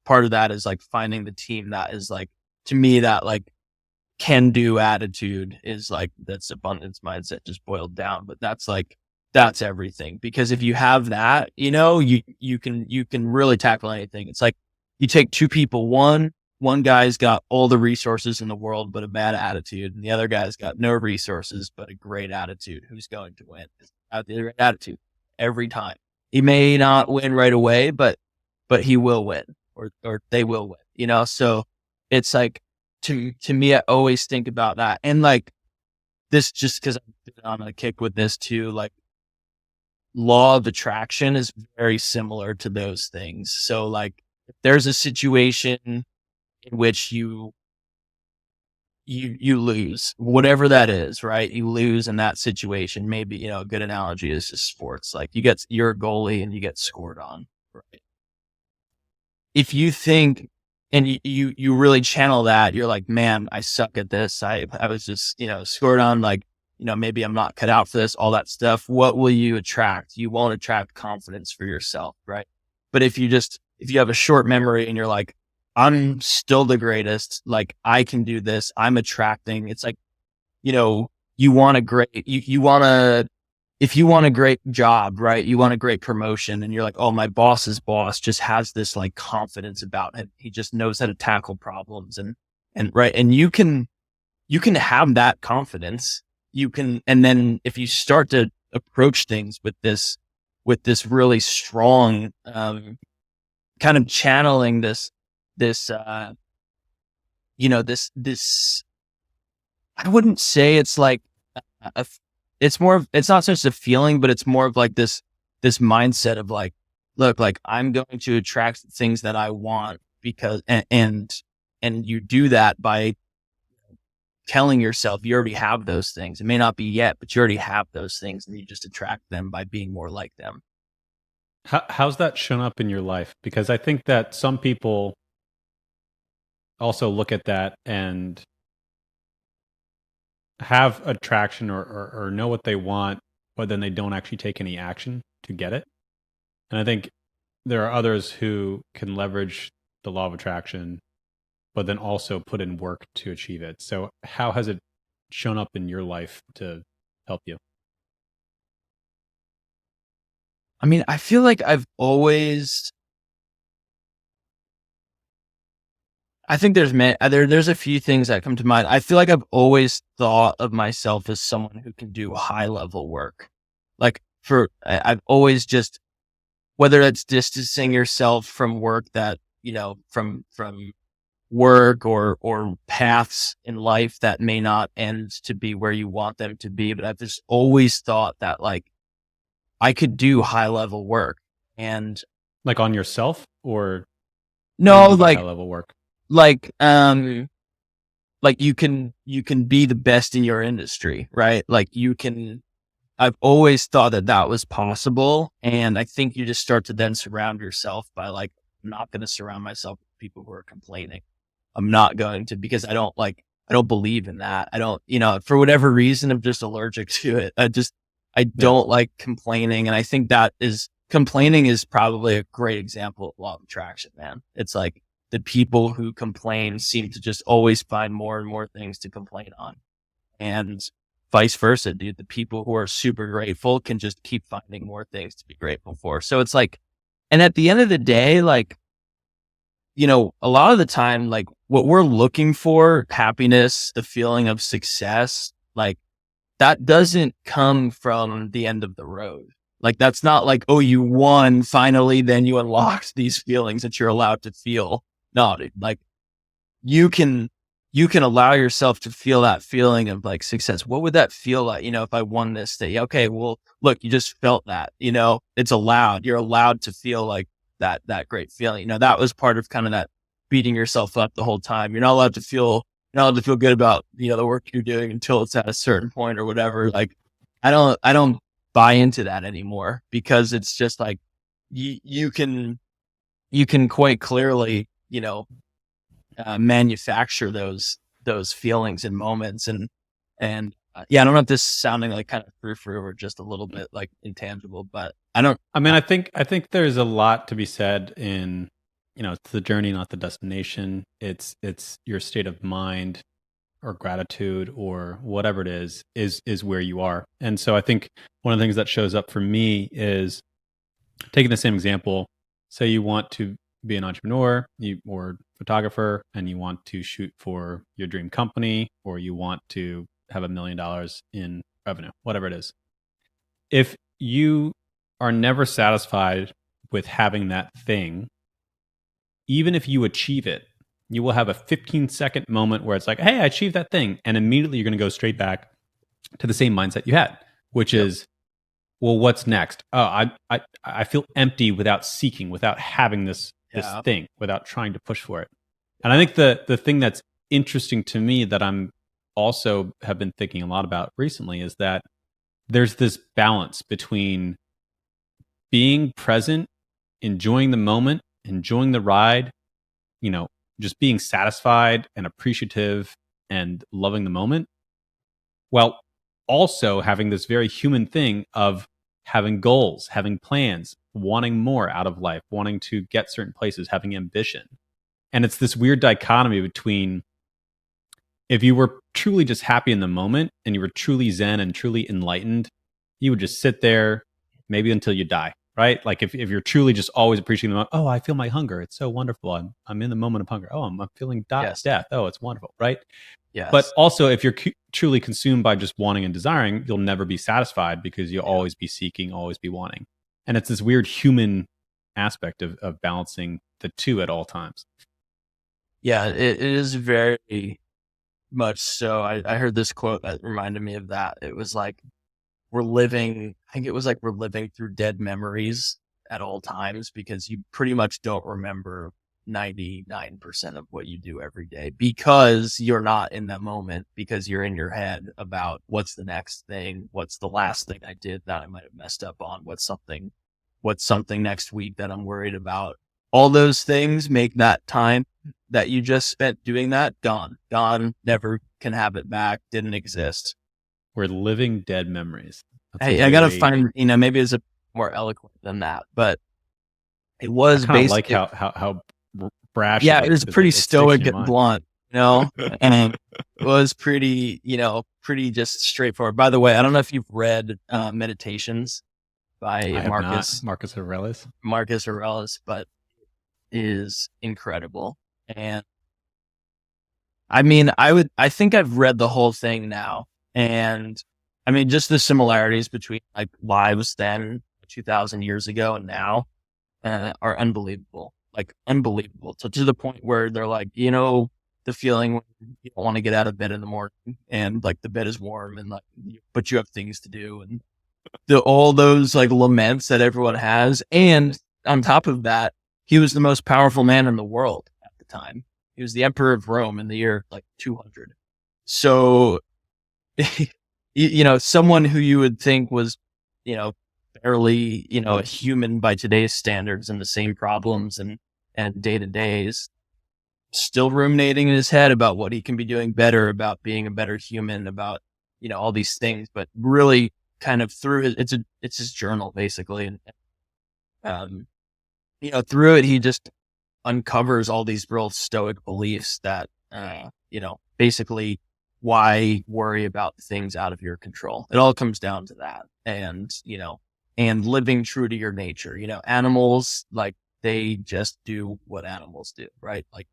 part of that is like finding the team that is like, to me, that like can do attitude is like, that's abundance mindset just boiled down. But that's everything, because if you have that, you can really tackle anything. It's like you take two people, one guy's got all the resources in the world but a bad attitude, and the other guy's got no resources but a great attitude. Who's going to win? The right attitude every time. He may not win right away, but he will win, or they will win, so it's like, to me, I always think about that. And like this, just because I've been on a kick with this too, like law of attraction is very similar to those things. So like if there's a situation in which you you lose whatever that is, right? You lose in that situation. Maybe, a good analogy is just sports. Like you're a goalie and you get scored on, right? If you think and you really channel that, you're like, man, I suck at this. I was just, scored on, like, maybe I'm not cut out for this, all that stuff. What will you attract? You won't attract confidence for yourself, right? But if you have a short memory and you're like, I'm still the greatest, like I can do this, I'm attracting, it's like, you want a great, if you want a great job, right? You want a great promotion and you're like, oh, my boss's boss just has this like confidence about him. He just knows how to tackle problems and right. And you can have that confidence. And then if you start to approach things with this really strong, kind of channeling this, this, I wouldn't say it's like, it's not just a feeling, but it's more of like this mindset of like, look, like I'm going to attract things that I want because, and you do that by telling yourself you already have those things. It may not be yet, but you already have those things and you just attract them by being more like them. How's that shown up in your life? Because I think that some people also look at that and have attraction or know what they want, but then they don't actually take any action to get it. And I think there are others who can leverage the law of attraction, but then also put in work to achieve it. So how has it shown up in your life to help you? I mean, I feel like I think there's a few things that come to mind. I feel like I've always thought of myself as someone who can do high level work. Like I've always just, whether it's distancing yourself from work that, from work or paths in life that may not end to be where you want them to be. But I've just always thought that like I could do high level work and Like on yourself, or no, high level work? like, like you can be the best in your industry, right? Like I've always thought that was possible. And I think you just start to then surround yourself by like, I'm not going to surround myself with people who are complaining. I'm not going to, because I don't believe in that. I don't, for whatever reason, I'm just allergic to it. I don't like complaining. And I think complaining is probably a great example of law of attraction, man. It's like the people who complain seem to just always find more and more things to complain on. And vice versa, dude. The people who are super grateful can just keep finding more things to be grateful for. So it's like, and at the end of the day, like, a lot of the time, like what we're looking for, happiness, the feeling of success, like that doesn't come from the end of the road. Like that's not like, oh, you won finally, then you unlocked these feelings that you're allowed to feel. No, dude, like you can allow yourself to feel that feeling of like success. What would that feel like? If I won this thing, okay, well, look, you just felt that, it's allowed, you're allowed to feel like that great feeling. That was part of kind of that beating yourself up the whole time. You're not allowed to feel good about, the work you're doing until it's at a certain point or whatever. Like, I don't buy into that anymore because it's just like, you can quite clearly, manufacture those feelings and moments and yeah, I don't know if this is sounding like kind of frou-frou or just a little bit like intangible, but I think there's a lot to be said in, it's the journey, not the destination. It's your state of mind or gratitude or whatever it is where you are. And so I think one of the things that shows up for me is taking the same example. Say you want to be an entrepreneur or photographer and you want to shoot for your dream company, or you want to have $1 million in revenue, whatever it is. If you are never satisfied with having that thing, even if you achieve it, you will have a 15-second moment where it's like, hey, I achieved that thing. And immediately you're going to go straight back to the same mindset you had, which is, well, what's next? Oh, I feel empty without seeking, without having this thing, without trying to push for it. And I think the thing that's interesting to me that I'm also have been thinking a lot about recently is that there's this balance between being present, enjoying the moment, enjoying the ride, you know, just being satisfied and appreciative and loving the moment, while also having this very human thing of having goals, having plans, wanting more out of life, wanting to get certain places, having ambition. And it's this weird dichotomy between if you were truly just happy in the moment and you were truly zen and truly enlightened, you would just sit there maybe until you die, right? Like if you're truly just always appreciating the moment, oh, I feel my hunger. It's so wonderful. I'm in the moment of hunger. Oh, I'm feeling Yes. death. Oh, it's wonderful, right? But Yes. also, if you're truly consumed by just wanting and desiring, you'll never be satisfied because you'll Yeah. always be seeking, always be wanting. And it's this weird human aspect of balancing the two at all times. Yeah, it is very much so. I heard this quote that reminded me of that. It was like, I think it was like we're living through dead memories at all times because you pretty much don't remember 99% of what you do every day because you're not in that moment, because you're in your head about what's the next thing, what's the last thing I did that I might have messed up on, what's something next week that I'm worried about. All those things make that time that you just spent doing that gone, never can have it back, didn't exist. We're living dead memories. That's a I gotta very, find, maybe it's a more eloquent than that, but it I was kind of like based. how brash Yeah, it it is was because pretty it sticks in stoic your and mind. blunt, and it was pretty, pretty just straightforward. By the way, I don't know if you've read Meditations by I have not. Marcus Aurelius. Marcus Aurelius, but is incredible. And I mean, I think I've read the whole thing now. And I mean, just the similarities between like lives then 2000 years ago and now are unbelievable, like unbelievable. So to the point where they're like, the feeling when you don't want to get out of bed in the morning and like the bed is warm and like, but you have things to do and all those like laments that everyone has. And on top of that, he was the most powerful man in the world at the time. He was the emperor of Rome in the year like 200. So, someone who you would think was, you know, barely, a human by today's standards and the same problems and day to days, still ruminating in his head about what he can be doing better, about being a better human, about, all these things, but really kind of through it's his journal basically. And, um, through it, he just uncovers all these real stoic beliefs that, basically why worry about things out of your control. It all comes down to that. And living true to your nature, animals, like they just do what animals do, right? Like,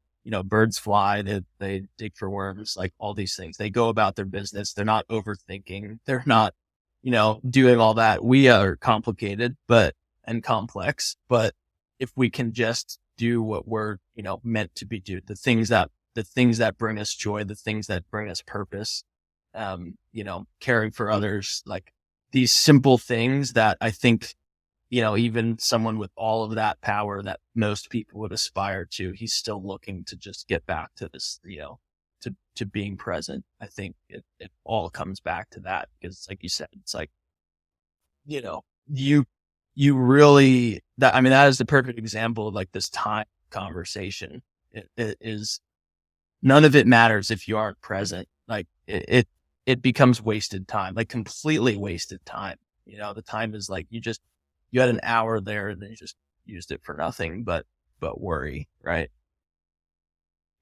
birds fly, they dig for worms, like all these things. They go about their business. They're not overthinking. They're not, doing all that. We are complicated, and complex, but if we can just do what we're, meant to be do, the things that bring us joy, the things that bring us purpose, caring for others, like these simple things that I think, even someone with all of that power that most people would aspire to, he's still looking to just get back to this, to being present. I think it all comes back to that because like you said, it's like, you really, that is the perfect example of like this time conversation. It is, none of it matters if you aren't present. Like it becomes wasted time, like completely wasted time. The time is like, you had an hour there and then you just used it for nothing, but worry. Right.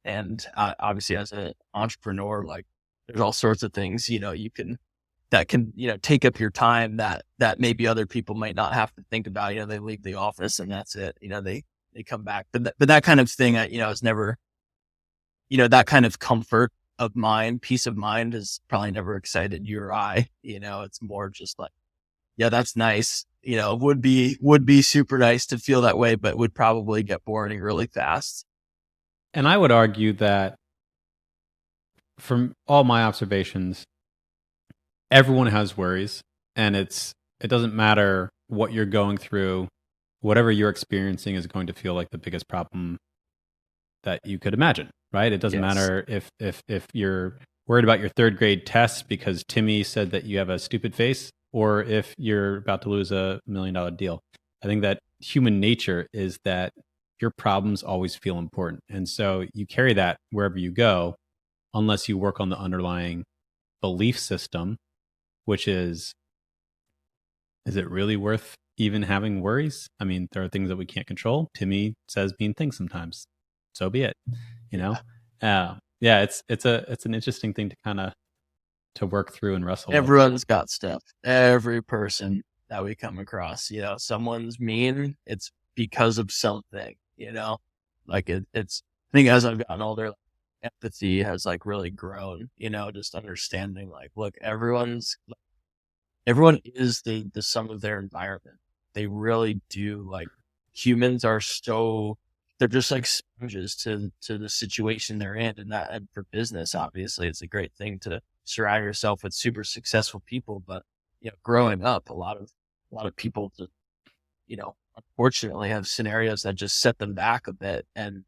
And obviously as an entrepreneur, like there's all sorts of things, that can, take up your time that maybe other people might not have to think about. They leave the office and that's it. They come back, but that kind of thing, is never, that kind of comfort of mind, peace of mind is probably never excited you or I. It's more just like, yeah, that's nice. Would be super nice to feel that way, but would probably get boring really fast. And I would argue that from all my observations, everyone has worries, and it doesn't matter what you're going through, whatever you're experiencing is going to feel like the biggest problem that you could imagine, right? It doesn't Yes. matter if you're worried about your third grade test because Timmy said that you have a stupid face, or if you're about to lose $1 million deal. I think that human nature is that your problems always feel important. And so you carry that wherever you go, unless you work on the underlying belief system, which is it really worth even having worries? I mean, there are things that we can't control. Timmy says mean things sometimes. So be it, you know? Yeah, it's an interesting thing to kind of to work through and wrestle with. Everyone's got stuff. Every person that we come across, someone's mean, it's because of something, like it's, I think as I've gotten older, empathy has like really grown, just understanding like, look, everyone is the sum of their environment. They really do. Like, humans are they're just like sponges to the situation they're in. And for business, obviously it's a great thing to surround yourself with super successful people. But, growing up, a lot of people just, unfortunately have scenarios that just set them back a bit and,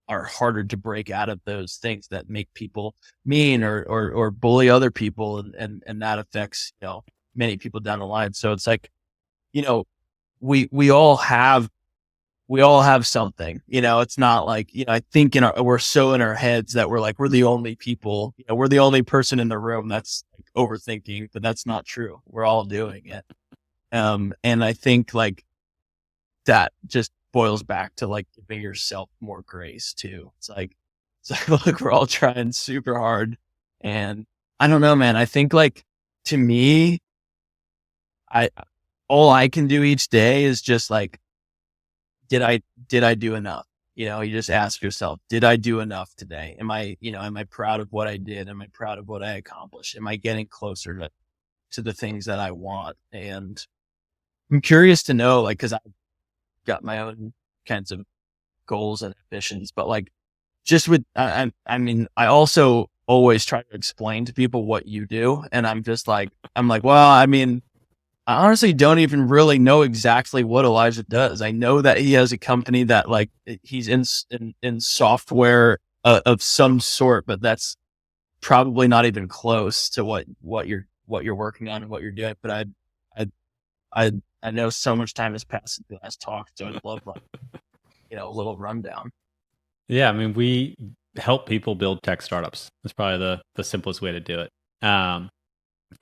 are harder to break out of those things that make people mean or bully other people. And that affects, many people down the line. So it's like, we all have something, it's not like, I think we're so in our heads that we're like, we're the only people, we're the only person in the room that's like overthinking, but that's not true. We're all doing it. And I think like that just boils back to like giving yourself more grace too. It's like, look, we're all trying super hard. And I don't know, man. I think like, to me, all I can do each day is just like, did I do enough? You just ask yourself, did I do enough today? Am I proud of what I did? Am I proud of what I accomplished? Am I getting closer to the things that I want? And I'm curious to know, like, cause I've got my own kinds of goals and ambitions, but like, just with, I mean, I also always try to explain to people what you do. And I'm like, well, I mean, I honestly don't even really know exactly what Elijah does. I know that he has a company that like he's in software of some sort, but that's probably not even close to what you're working on and what you're doing. But I know so much time has passed since the last talk, so I'd love like, a little rundown. Yeah, I mean, we help people build tech startups. That's probably the simplest way to do it.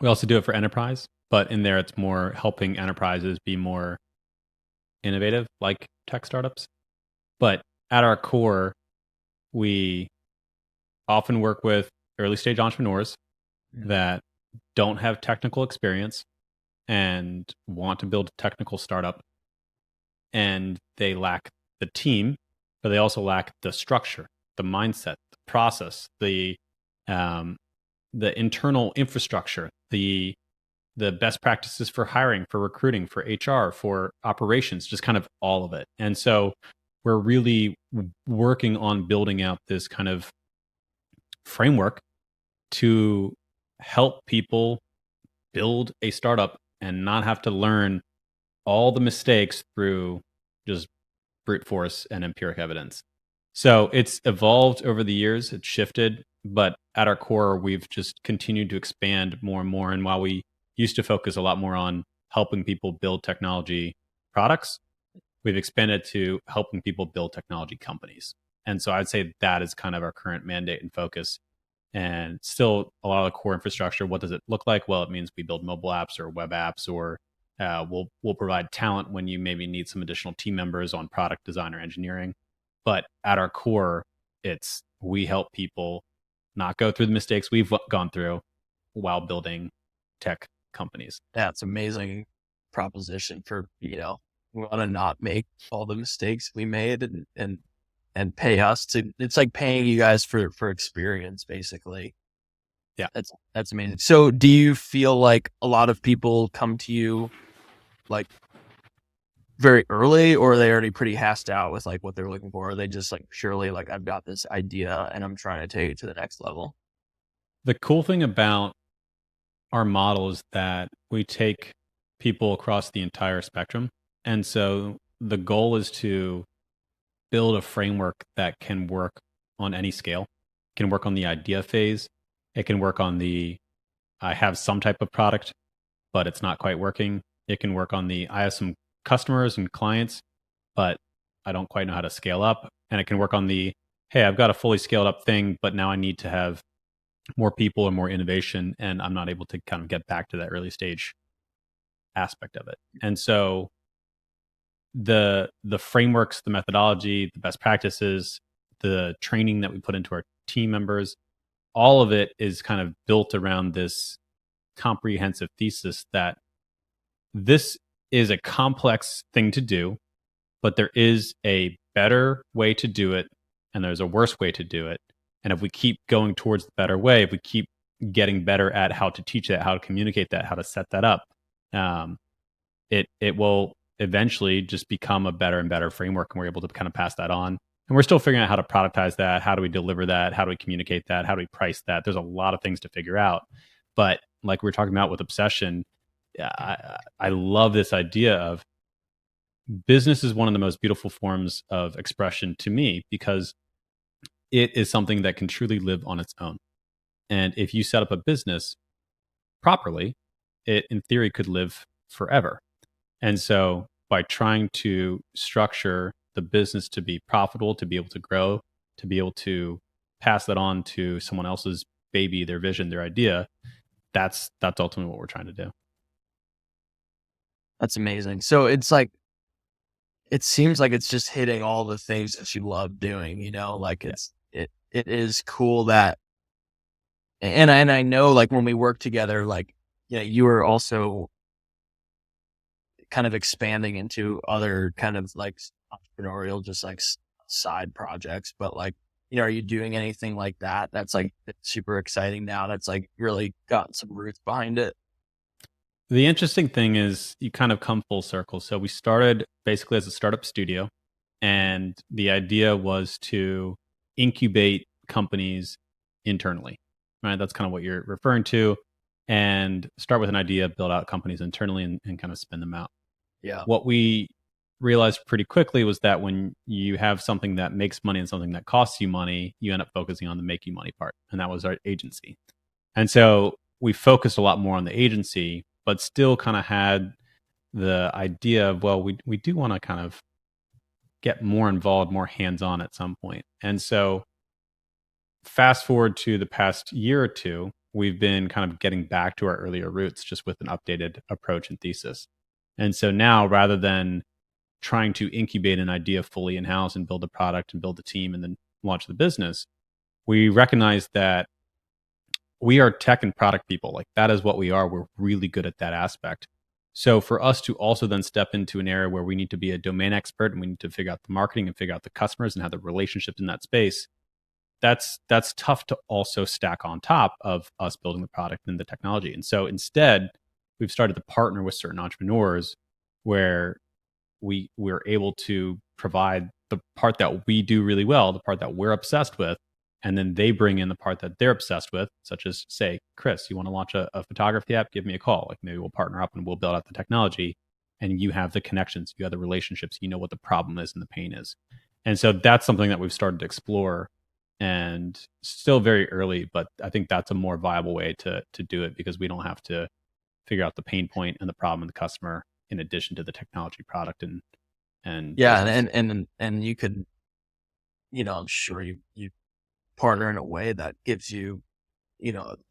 We also do it for enterprise, but in there, it's more helping enterprises be more innovative, like tech startups. But at our core, we often work with early stage entrepreneurs that don't have technical experience and want to build a technical startup, and they lack the team, but they also lack the structure, the mindset, the process, um, the internal infrastructure, the best practices for hiring, for recruiting, for HR, for operations, just kind of all of it. And so we're really working on building out this kind of framework to help people build a startup and not have to learn all the mistakes through just brute force and empiric evidence. So it's evolved over the years, it's shifted, but at our core, we've just continued to expand more and more. And while we used to focus a lot more on helping people build technology products, we've expanded to helping people build technology companies. And so I'd say that is kind of our current mandate and focus. And still a lot of the core infrastructure. What does it look like? Well, it means we build mobile apps or web apps, or we'll provide talent when you maybe need some additional team members on product design or engineering. But at our core, it's we help people not go through the mistakes we've gone through while building tech companies. That's amazing proposition for, we want to not make all the mistakes we made and pay us to, it's like paying you guys for experience, basically. Yeah. That's amazing. So do you feel like a lot of people come to you like very early, or are they already pretty hashed out with like what they're looking for? Or are they just like purely like, I've got this idea and I'm trying to take it to the next level? The cool thing about our model is that we take people across the entire spectrum. And so the goal is to build a framework that can work on any scale. can work on the idea phase. It can work on the, I have some type of product, but it's not quite working. It can work on the, I have some customers and clients, but I don't quite know how to scale up. And it can work on the, hey, I've got a fully scaled up thing, but now I need to have more people and more innovation, and I'm not able to kind of get back to that early stage aspect of it. And so the frameworks, the methodology, the best practices, the training that we put into our team members, all of it is kind of built around this comprehensive thesis that this is a complex thing to do, but there is a better way to do it and there's a worse way to do it. And if we keep going towards the better way, if we keep getting better at how to teach that, how to communicate that, how to set that up, um, it will eventually just become a better and better framework, and we're able to kind of pass that on. And we're still figuring out how to productize that. How do we deliver that? How do we communicate that? How do we price that? There's a lot of things to figure out. But like we were talking about with obsession, I love this idea of business is one of the most beautiful forms of expression to me because it is something that can truly live on its own. And if you set up a business properly, it in theory could live forever. And so by trying to structure the business to be profitable, to be able to grow, to be able to pass that on to someone else's baby, their vision, their idea, that's ultimately what we're trying to do. That's amazing. So it's like, it seems like it's just hitting all the things that you love doing, like it is cool that, and I know like when we work together, like, you were also kind of expanding into other kind of like entrepreneurial, just like side projects, but like, are you doing anything like that? That's like super exciting now. That's like really got some roots behind it. The interesting thing is you kind of come full circle. So we started basically as a startup studio, and the idea was to incubate companies internally, right? That's kind of what you're referring to, and start with an idea, build out companies internally, and kind of spin them out. Yeah. What we realized pretty quickly was that when you have something that makes money and something that costs you money, you end up focusing on the making money part. And that was our agency. And so we focused a lot more on the agency, but still kind of had the idea of, well, we do want to kind of get more involved, more hands-on at some point. And so fast forward to the past year or two, we've been kind of getting back to our earlier roots just with an updated approach and thesis. And so now rather than trying to incubate an idea fully in-house and build a product and build a team and then launch the business, we recognize that we are tech and product people. Like that is what we are. We're really good at that aspect. So for us to also then step into an area where we need to be a domain expert and we need to figure out the marketing and figure out the customers and have the relationships in that space, that's tough to also stack on top of us building the product and the technology. And so instead, we've started to partner with certain entrepreneurs where we're able to provide the part that we do really well, the part that we're obsessed with, and then they bring in the part that they're obsessed with, such as say, Chris, you want to launch a photography app? Give me a call. Like maybe we'll partner up and we'll build out the technology, and you have the connections, you have the relationships, you know what the problem is and the pain is. And so that's something that we've started to explore, and still very early, but I think that's a more viable way to do it because we don't have to figure out the pain point and the problem of the customer in addition to the technology product and Yeah. business. And you could, I'm sure you partner in a way that gives you,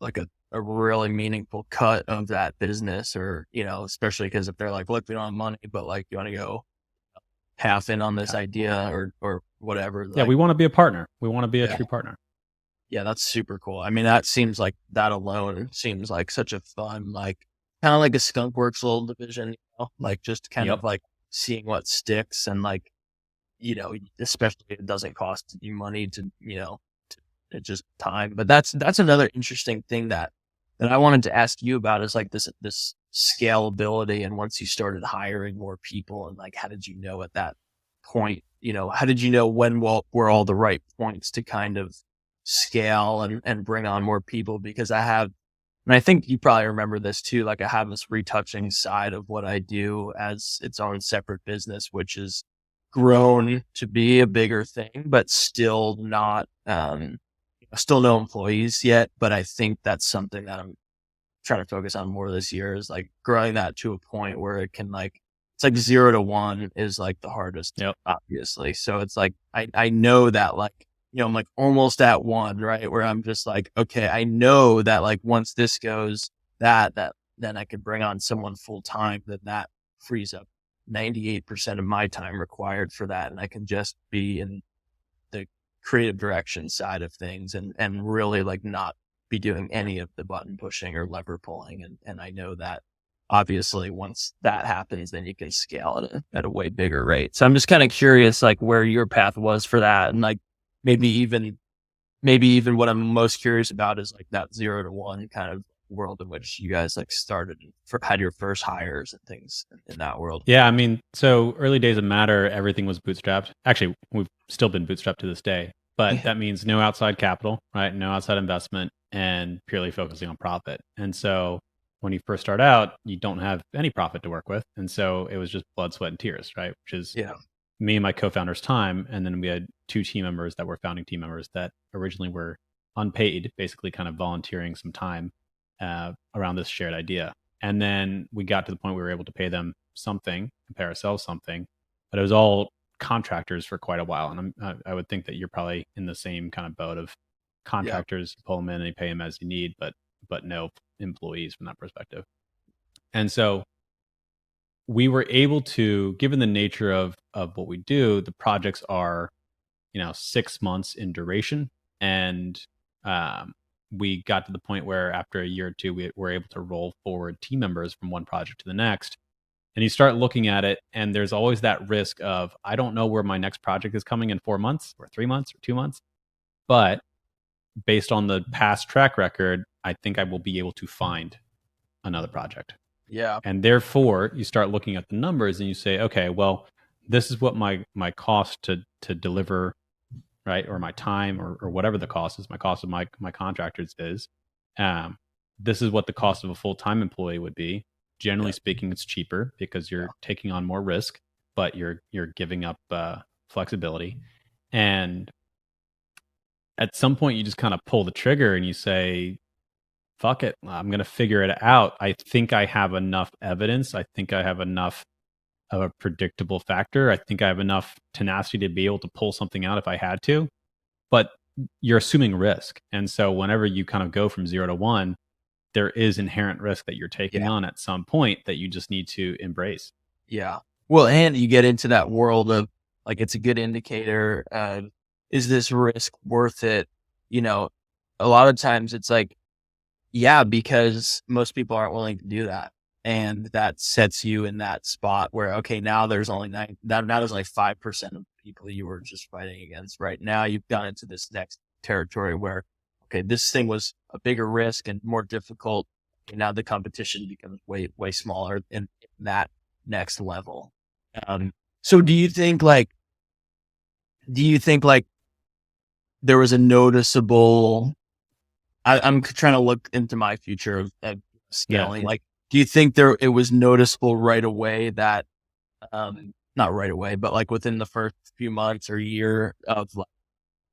like a really meaningful cut of that business, or, especially because if they're like, look, we don't have money, but like, you want to go half in on this idea or whatever. Yeah, Like, we want to be a partner. We want to be a yeah, true partner. yeah, that's super cool. I mean, that seems like that alone seems like such a fun, like kind of like a skunk works little division, like just kind Yep. of like seeing what sticks, and like, especially if it doesn't cost you money to, it's just time. But that's another interesting thing that I wanted to ask you about, is like this scalability. And once you started hiring more people, and like, how did you know at that point, how did you know when were all the right points to kind of scale and bring on more people? Because and I think you probably remember this too, like I have this retouching side of what I do as its own separate business, which is grown to be a bigger thing, but still not, still no employees yet, but I think that's something that I'm trying to focus on more this year, is like growing that to a point where it can like, it's like 0 to 1 is like the hardest, Yep. obviously. So it's like, I know that like, I'm like almost at 1, right? Where I'm just like, okay, I know that like once this goes, that then I could bring on someone full time, then that frees up 98% of my time required for that. And I can just be in the creative direction side of things and really like not be doing any of the button pushing or lever pulling. And I know that obviously once that happens, then you can scale it at a way bigger rate. So I'm just kind of curious, like where your path was for that. And like maybe even what I'm most curious about is like that 0 to 1 kind of world in which you guys like started had your first hires and things in that world. Yeah, I mean, so early days of Matter, everything was bootstrapped. Actually, we've still been bootstrapped to this day, but Yeah. that means no outside capital, right? No outside investment, and purely focusing on profit. And so when you first start out, you don't have any profit to work with. And so it was just blood, sweat, and tears, right? Which is Yeah. me and my co-founder's time. And then we had 2 team members that were founding team members that originally were unpaid, basically kind of volunteering some time around this shared idea. And then we got to the point where we were able to pay them something, pay ourselves something, but it was all contractors for quite a while. And I would think that you're probably in the same kind of boat of Yeah. contractors. You pull them in and you pay them as you need, but no employees from that perspective. And so we were able to, given the nature of what we do, the projects are 6 months in duration, and um, we got to the point where after a year or two, we were able to roll forward team members from one project to the next. And you start looking at it, and there's always that risk of, I don't know where my next project is coming in 4 months or 3 months or 2 months, but based on the past track record, I think I will be able to find another project. Yeah. And therefore, you start looking at the numbers and you say, okay, well, this is what my cost to deliver, right, or my time, or whatever the cost is, my cost of my contractors is. Um, this is what the cost of a full time employee would be. Generally Yeah. speaking, it's cheaper because Yeah. you're taking on more risk, but you're giving up flexibility. And at some point, you just kind of pull the trigger and you say, "Fuck it, I'm going to figure it out. I think I have enough evidence. I think I have enough of a predictable factor. I think I have enough tenacity to be able to pull something out if I had to." But you're assuming risk. And so whenever you kind of go from 0 to 1, there is inherent risk that you're taking Yeah. on at some point that you just need to embrace. Yeah. Well, and you get into that world of like, it's a good indicator. Is this risk worth it? A lot of times it's like, yeah, because most people aren't willing to do that. And that sets you in that spot where, okay, now there's only now there's like 5% of people you were just fighting against. Right now, you've gone into this next territory where, okay, this thing was a bigger risk and more difficult. And now the competition becomes way, way smaller in that next level. So do you think like there was a noticeable, I'm trying to look into my future of Yeah. scaling. Like, do you think it was noticeable right away that, not right away, but like within the first few months or year of like,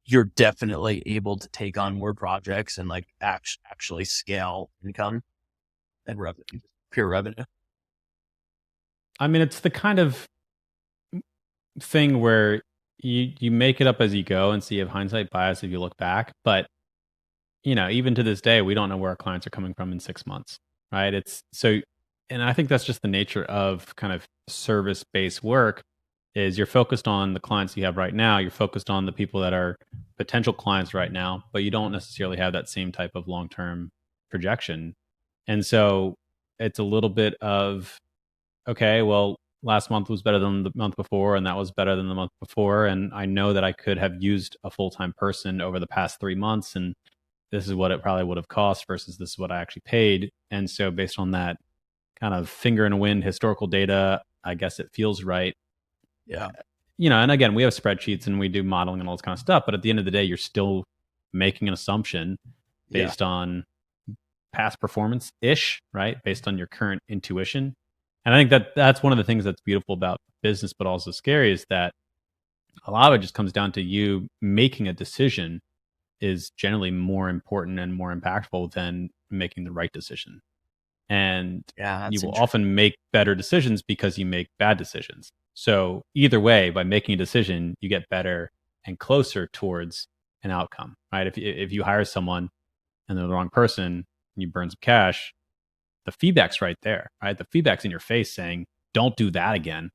you're definitely able to take on more projects and like actually scale income and revenue, pure revenue? I mean, it's the kind of thing where you make it up as you go, and so you have hindsight bias if you look back. But even to this day, we don't know where our clients are coming from in 6 months, right? It's so, and I think that's just the nature of kind of service-based work. Is you're focused on the clients you have right now, you're focused on the people that are potential clients right now, but you don't necessarily have that same type of long-term projection. And so it's a little bit of, okay, well, last month was better than the month before, and that was better than the month before, and I know that I could have used a full-time person over the past 3 months, and this is what it probably would have cost versus this is what I actually paid. And so based on that kind of finger in the wind historical data, I guess it feels right. Yeah. And again, we have spreadsheets and we do modeling and all this kind of stuff, but at the end of the day, you're still making an assumption Yeah. based on past performance ish, right? Based on your current intuition. And I think that that's one of the things that's beautiful about business, but also scary, is that a lot of it just comes down to you making a decision is generally more important and more impactful than making the right decision. And Yeah, you that's will interesting. often make better decisions because you make bad decisions. So either way, by making a decision, you get better and closer towards an outcome, right? If you hire someone and they're the wrong person and you burn some cash, the feedback's right there, right? The feedback's in your face saying, don't do that again.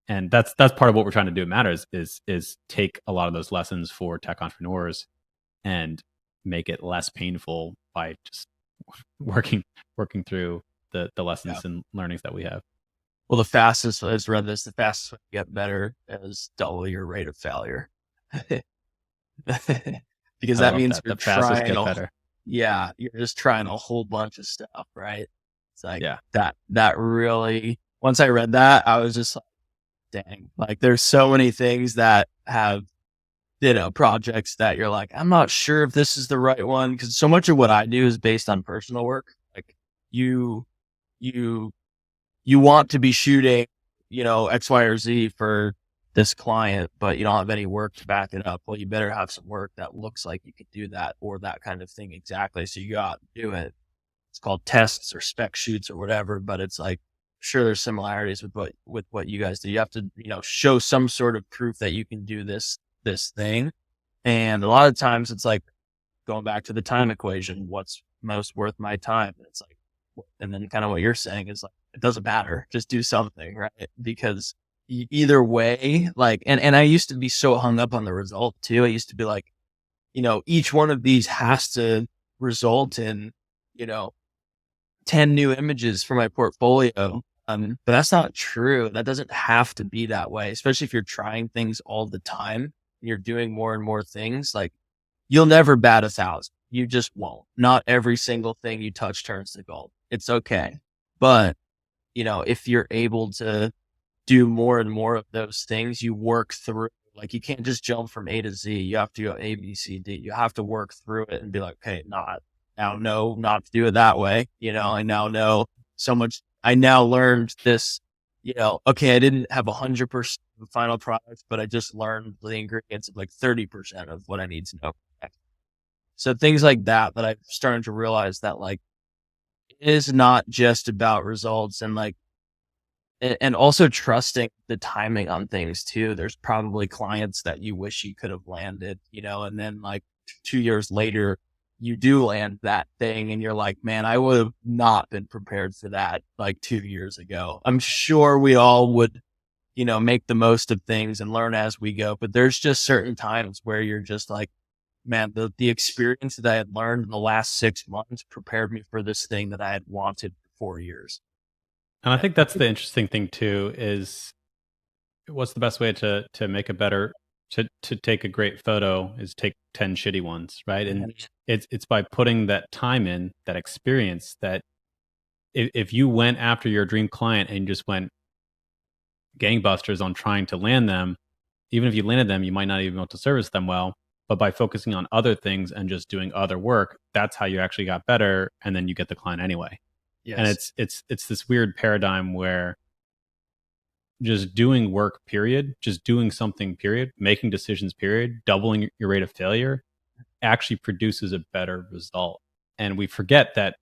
And that's part of what we're trying to do at Matters is take a lot of those lessons for tech entrepreneurs and make it less painful by just working through the Yeah. lessons and learnings that we have. Well, the fastest, I just read this, the fastest way to get better is double your rate of failure. Because I that love means that. you're The fastest trying get a, better. yeah, you're just trying a whole bunch of stuff, right? It's like Yeah. that really, once I read that, I was just like, dang, like there's so many things that have, projects that you're like, I'm not sure if this is the right one. Cause so much of what I do is based on personal work. Like you, you, you want to be shooting, X, Y, or Z for this client, but you don't have any work to back it up. Well, you better have some work that looks like you could do that or that kind of thing. Exactly. So you go out and do it. It's called tests or spec shoots or whatever, but it's like, sure, there's similarities with what you guys do. You have to, show some sort of proof that you can do this thing. And a lot of times it's like going back to the time equation, what's most worth my time? And it's like, and then kind of what you're saying is like, it doesn't matter. Just do something, right? Because either way, like, and I used to be so hung up on the result too. I used to be like, each one of these has to result in, you know, 10 new images for my portfolio. But that's not true. That doesn't have to be that way, especially if you're trying things all the time. You're doing more and more things. Like you'll never bat 1,000. You just won't. Not every single thing you touch turns to gold. It's okay. But, if you're able to do more and more of those things, you work through, like you can't just jump from A to Z. You have to go A, B, C, D. You have to work through it and be like, okay, now know not to do it that way. I now know so much. I now learned this, okay, I didn't have 100% of the final product, but I just learned the ingredients of like 30% of what I need to know. So things like that I'm starting to realize that like it is not just about results and like, and also trusting the timing on things too. There's probably clients that you wish you could have landed, and then like 2 years later, you do land that thing and you're like, man, I would have not been prepared for that like 2 years ago. I'm sure we all would, make the most of things and learn as we go. But there's just certain times where you're just like, man, the experience that I had learned in the last 6 months prepared me for this thing that I had wanted for 4 years. And I think that's the interesting thing too is what's the best way to make a better to take a great photo is take 10 shitty ones, right? And it's by putting that time in, that experience, that if you went after your dream client and just went gangbusters on trying to land them, even if you landed them, you might not even be able to service them well. But by focusing on other things and just doing other work, that's how you actually got better, and then you get the client anyway. And Yes. it's this weird paradigm where just doing work, period, just doing something, period, making decisions, period, doubling your rate of failure actually produces a better result. And we forget that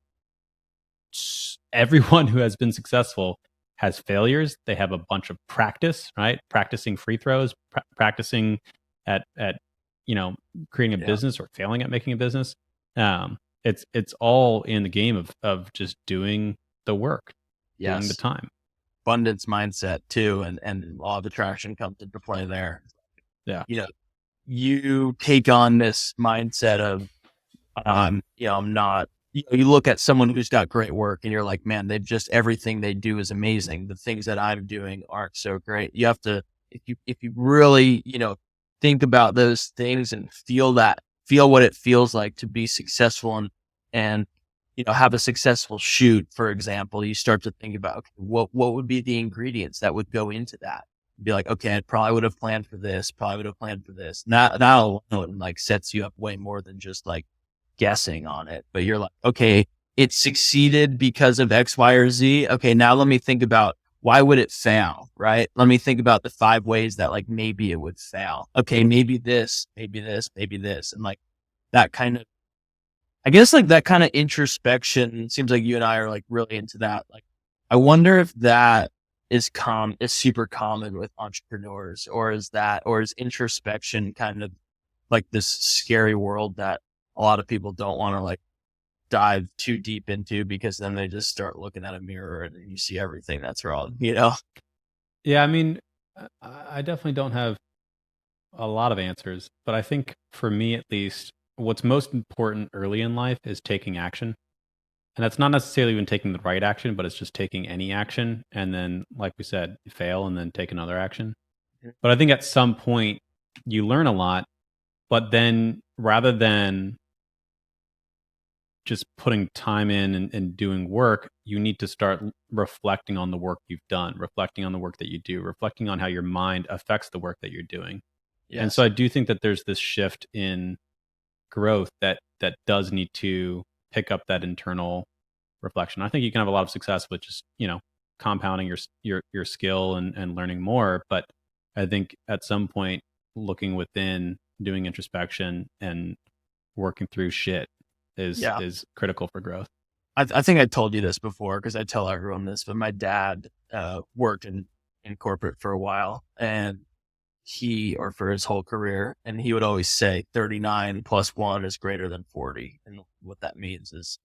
everyone who has been successful has failures. They have a bunch of practice, right? Practicing free throws, practicing at creating a Yeah. business or failing at making a business. It's all in the game of just doing the work, doing the Yes. time. Abundance mindset too. And law of attraction comes into play there. Yeah. You take on this mindset of, I'm not, you look at someone who's got great work and you're like, man, everything they do is amazing. The things that I'm doing aren't so great. You have to, if you really, think about those things and feel what it feels like to be successful and, have a successful shoot, for example, you start to think about, okay, what would be the ingredients that would go into that? Be like, okay, I probably would have planned for this, probably would have planned for this. That alone like sets you up way more than just like guessing on it. But you're like, okay, it succeeded because of X, Y, or Z. Okay, now let me think about why would it fail, right? Let me think about the 5 ways that like maybe it would fail. Okay, maybe this, maybe this, maybe this. And like that kind of, I guess like that kind of introspection seems like you and I are like really into that. Like, I wonder if that is super common with entrepreneurs, or is introspection kind of like this scary world that a lot of people don't want to like dive too deep into, because then they just start looking at a mirror and you see everything that's wrong, you know? Yeah, I mean, I definitely don't have a lot of answers, but I think for me at least, what's most important early in life is taking action. And that's not necessarily even taking the right action, but it's just taking any action. And then, like we said, you fail and then take another action. But I think at some point you learn a lot, but then rather than just putting time in and doing work, you need to start reflecting on the work you've done, reflecting on the work that you do, reflecting on how your mind affects the work that you're doing. And so Yes. I do think that there's this shift in growth that does need to pick up that internal reflection. I think you can have a lot of success with just, compounding your skill and learning more. But I think at some point, looking within, doing introspection and working through shit Yeah. is critical for growth. I think I told you this before, because I tell everyone this, but my dad worked in corporate for a while, and or for his whole career, and he would always say 39 plus 1 is greater than 40. And what that means is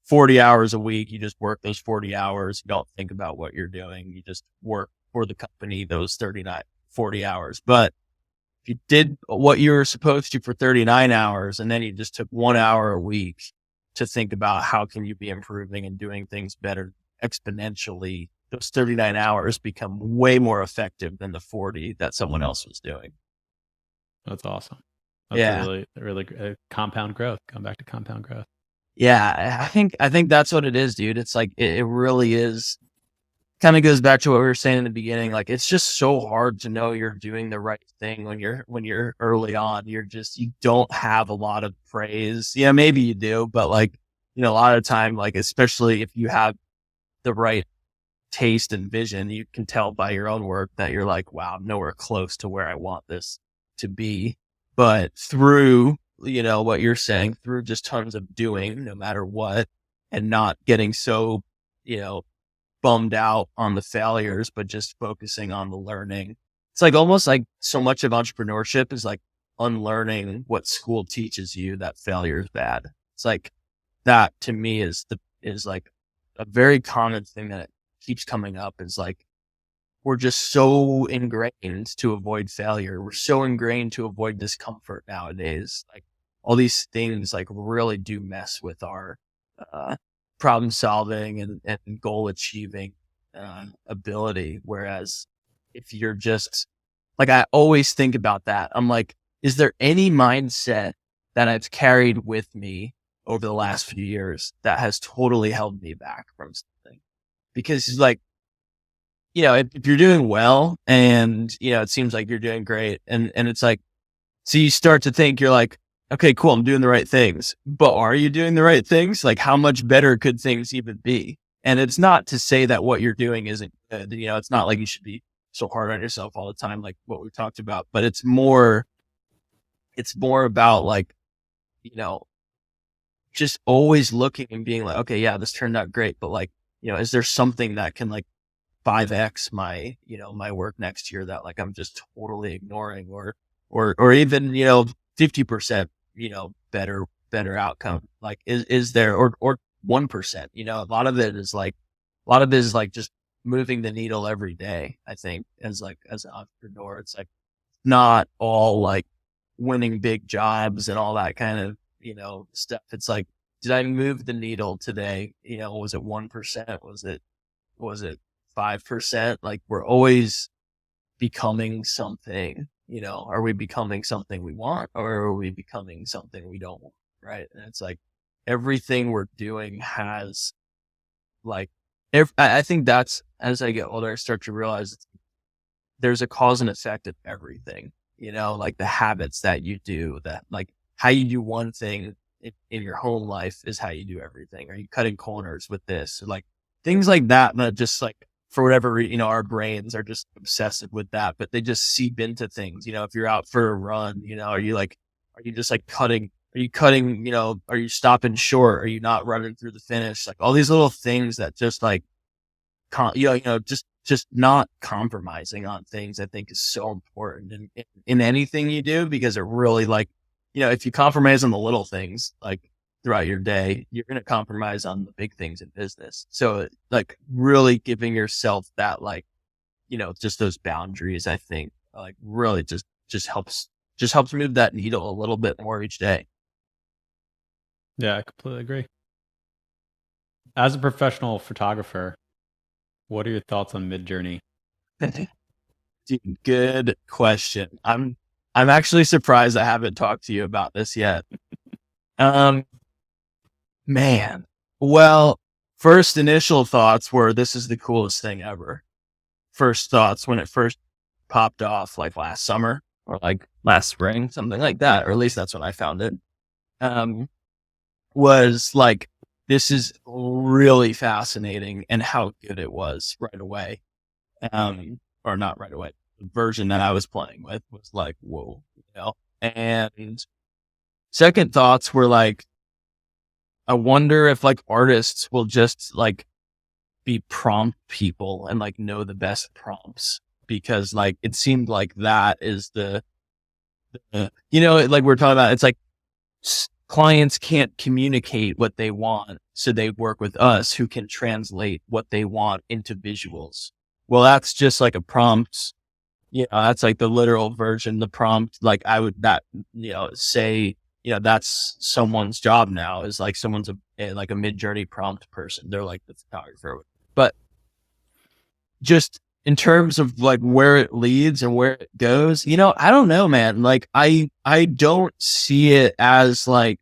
40 hours a week, you just work those 40 hours. You don't think about what you're doing. You just work for the company those 40 hours. But if you did what you were supposed to for 39 hours, and then you just took 1 hour a week to think about how can you be improving and doing things better exponentially, those 39 hours become way more effective than the 40 that someone else was doing. That's awesome. That's Yeah. a really compound growth. Come back to compound growth. Yeah. I think that's what it is, dude. It's like, it really is, kind of goes back to what we were saying in the beginning. Like, it's just so hard to know you're doing the right thing when you're early on. You don't have a lot of praise. Yeah, maybe you do, but like, a lot of time, like, especially if you have the right taste and vision, you can tell by your own work that you're like, wow, I'm nowhere close to where I want this to be. But through, what you're saying, through just tons of doing, no matter what, and not getting so, you know, bummed out on the failures, but just focusing on the learning. It's like almost like so much of entrepreneurship is like unlearning what school teaches you, that failure is bad. It's like that to me is like a very common thing that keeps coming up, is like, we're just so ingrained to avoid failure. We're so ingrained to avoid discomfort nowadays. Like, all these things like really do mess with our uh, problem solving and goal achieving ability. Whereas if you're just like, I always think about that. I'm like, is there any mindset that I've carried with me over the last few years that has totally held me back from something? Because like, if you're doing well and, it seems like you're doing great, and it's like, so you start to think, you're like, okay, cool, I'm doing the right things, but are you doing the right things? Like, how much better could things even be? And it's not to say that what you're doing isn't good. It's not like you should be so hard on yourself all the time, like what we talked about, but it's more about like, you know, just always looking and being like, okay, yeah, this turned out great, but like, is there something that can like 5x my, my work next year that like I'm just totally ignoring, or even, 50%, better outcome. Like, is there, or 1%, a lot of it is like just moving the needle every day. I think as an entrepreneur, it's like not all like winning big jobs and all that kind of, stuff. It's like, did I move the needle today? Was it 1%? Was it 5%? Like, we're always becoming something, are we becoming something we want, or are we becoming something we don't want? Right. And it's like, everything we're doing has like, I think that's, as I get older, I start to realize there's a cause and effect of everything, like the habits that you do, that like how you do one thing in your home life is how you do everything. Are you cutting corners with this? Like, things like that, that just like, for whatever reason, our brains are just obsessive with that, but they just seep into things. If you're out for a run, are you just like cutting Are you cutting, are you stopping short? Are you not running through the finish? Like all these little things that just like, just not compromising on things, I think is so important in anything you do, because it really like, if you compromise on the little things, like throughout your day, you're going to compromise on the big things in business. So like really giving yourself that, like, just those boundaries, I think like really just helps move that needle a little bit more each day. Yeah, I completely agree. As a professional photographer, what are your thoughts on Midjourney? Dude, good question. I'm actually surprised I haven't talked to you about this yet. Um, man. Well, first initial thoughts were this is the coolest thing ever. First thoughts when it first popped off, like last summer or like last spring, something like that, or at least that's when I found it. Um, was like, this is really fascinating, and how good it was right away. Or not right away. The version that I was playing with was like, whoa, and second thoughts were like, I wonder if like artists will just like be prompt people and like know the best prompts, because like it seemed like that is like we're talking about, it's like clients can't communicate what they want, so they work with us who can translate what they want into visuals. Well, that's just like a prompt. That's like the literal version, the prompt. Like I would say, that's someone's job now, is like someone's like a Midjourney prompt person. They're like the photographer. But just in terms of like where it leads and where it goes, I don't know, man. Like I don't see it as like,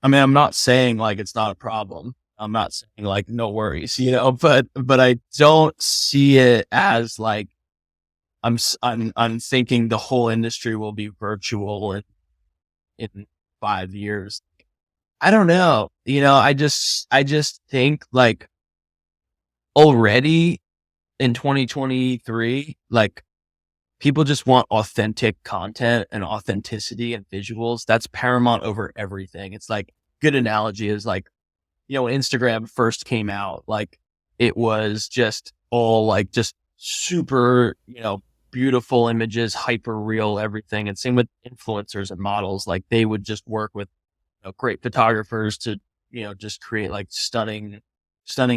I mean, I'm not saying like it's not a problem. I'm not saying like no worries, but I don't see it as like, I'm thinking the whole industry will be virtual in 5 years. I don't know. I just think like already in 2023, like people just want authentic content and authenticity and visuals. That's paramount over everything. It's like, good analogy is like, when Instagram first came out, like it was just all like just super, beautiful images, hyper real, everything. And same with influencers and models. Like they would just work with great photographers to, just create like stunning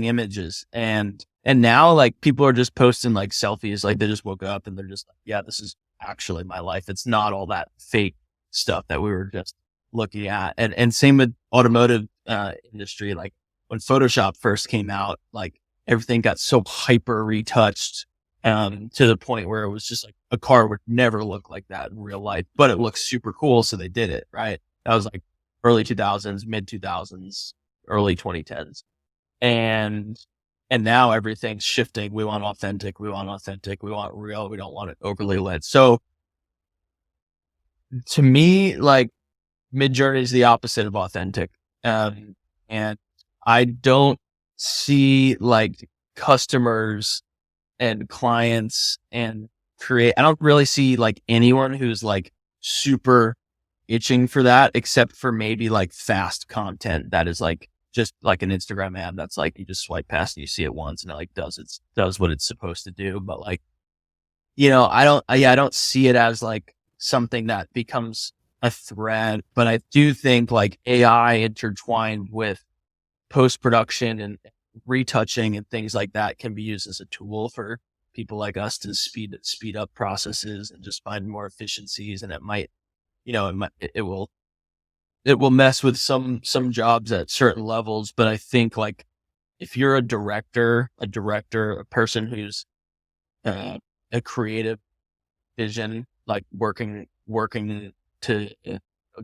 images. And now like people are just posting like selfies, like they just woke up and they're just like, yeah, this is actually my life. It's not all that fake stuff that we were just looking at. And same with automotive industry. Like when Photoshop first came out, like everything got so hyper retouched to the point where it was just like a car would never look like that in real life, but it looks super cool. So they did it, right? That was like early 2000s, mid 2000s, early 2010s. And now everything's shifting. We want authentic. We want real. We don't want it overly lit. So to me, like Midjourney is the opposite of authentic. And I don't see like customers and clients and I don't really see like anyone who's like super itching for that, except for maybe like fast content that is like just like an Instagram ad that's like you just swipe past and you see it once and it like does what it's supposed to do. But like, I don't see it as like something that becomes a thread, but I do think like AI intertwined with post-production and retouching and things like that can be used as a tool for people like us to speed up processes and just find more efficiencies. And it might, it will mess with some jobs at certain levels. But I think like if you're a director, a person who's a creative vision, like working to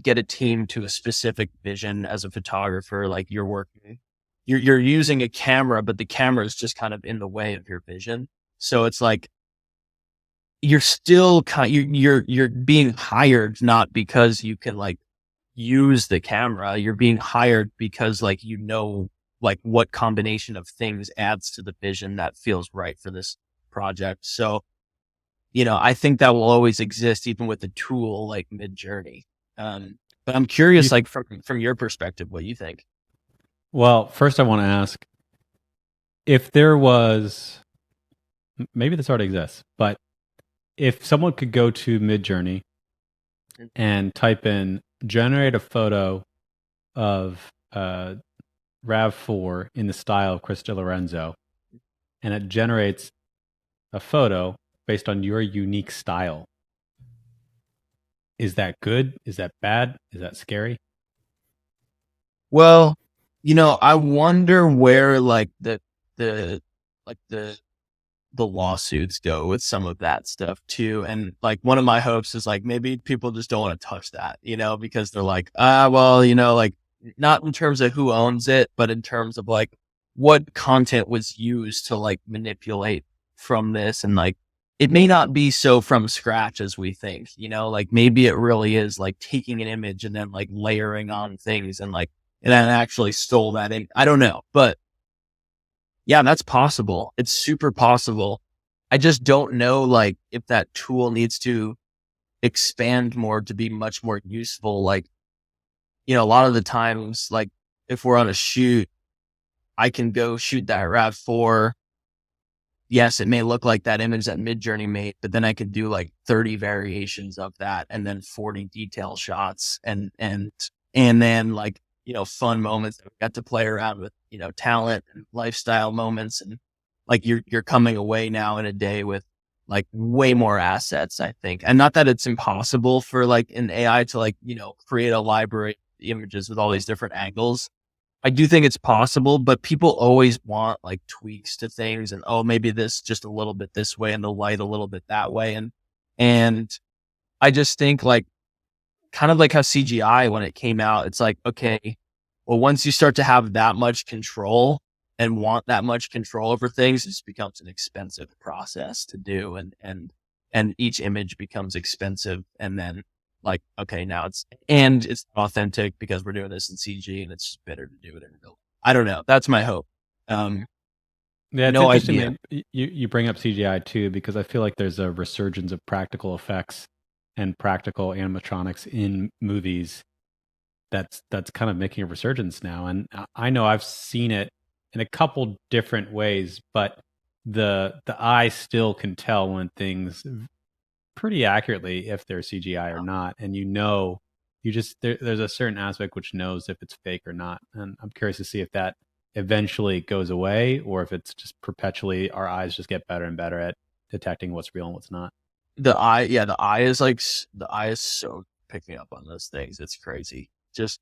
get a team to a specific vision as a photographer, like you're using a camera, but the camera is just kind of in the way of your vision. So it's like, you're still you're being hired, not because you can like use the camera. You're being hired because like, like what combination of things adds to the vision that feels right for this project. So, I think that will always exist even with a tool like Midjourney. But But I'm Do you, curious, like from your perspective, what you think. well, first I want to ask if there was, maybe this already exists, but if someone could go to Midjourney and type in generate a photo of RAV4 in the style of Chris DeLorenzo, and it generates a photo based on your unique style. Is that good? Is that bad? Is that scary? Well, I wonder where like the like the lawsuits go with some of that stuff too. And like one of my hopes is like maybe people just don't want to touch that, because they're like, well, like not in terms of who owns it, but in terms of like what content was used to like manipulate from this. And like it may not be so from scratch as we think, like maybe it really is like taking an image and then like layering on things and then actually stole that in. I don't know, but yeah, that's possible. It's super possible. I just don't know, like, if that tool needs to expand more to be much more useful. Like, a lot of the times, like, if we're on a shoot, I can go shoot that RAV4. Yes, it may look like that image that Midjourney made, but then I could do like 30 variations of that and then 40 detail shots and then like, fun moments that we got to play around with, talent and lifestyle moments. And like you're coming away now in a day with like way more assets, I think. And not that it's impossible for like an AI to like, create a library of images with all these different angles. I do think it's possible, but people always want like tweaks to things and, oh, maybe this just a little bit this way and the light a little bit that way. And I just think like kind of like how CGI when it came out, it's like, okay, well, once you start to have that much control and want that much control over things, it just becomes an expensive process to do. And each image becomes expensive. And then like, okay, now it's authentic because we're doing this in CG and it's just better to do it in real. I don't know. That's my hope. Yeah, it's No interesting idea. that you bring up CGI too, because I feel like there's a resurgence of practical effects and practical animatronics in movies that's kind of making a resurgence now. And I know I've seen it in a couple different ways, but the eye still can tell when things pretty accurately if they're CGI or not. And there's a certain aspect which knows if it's fake or not. And I'm curious to see if that eventually goes away or if it's just perpetually our eyes just get better and better at detecting what's real and what's not. The eye is like, the eye is so picking up on those things. It's crazy. Just,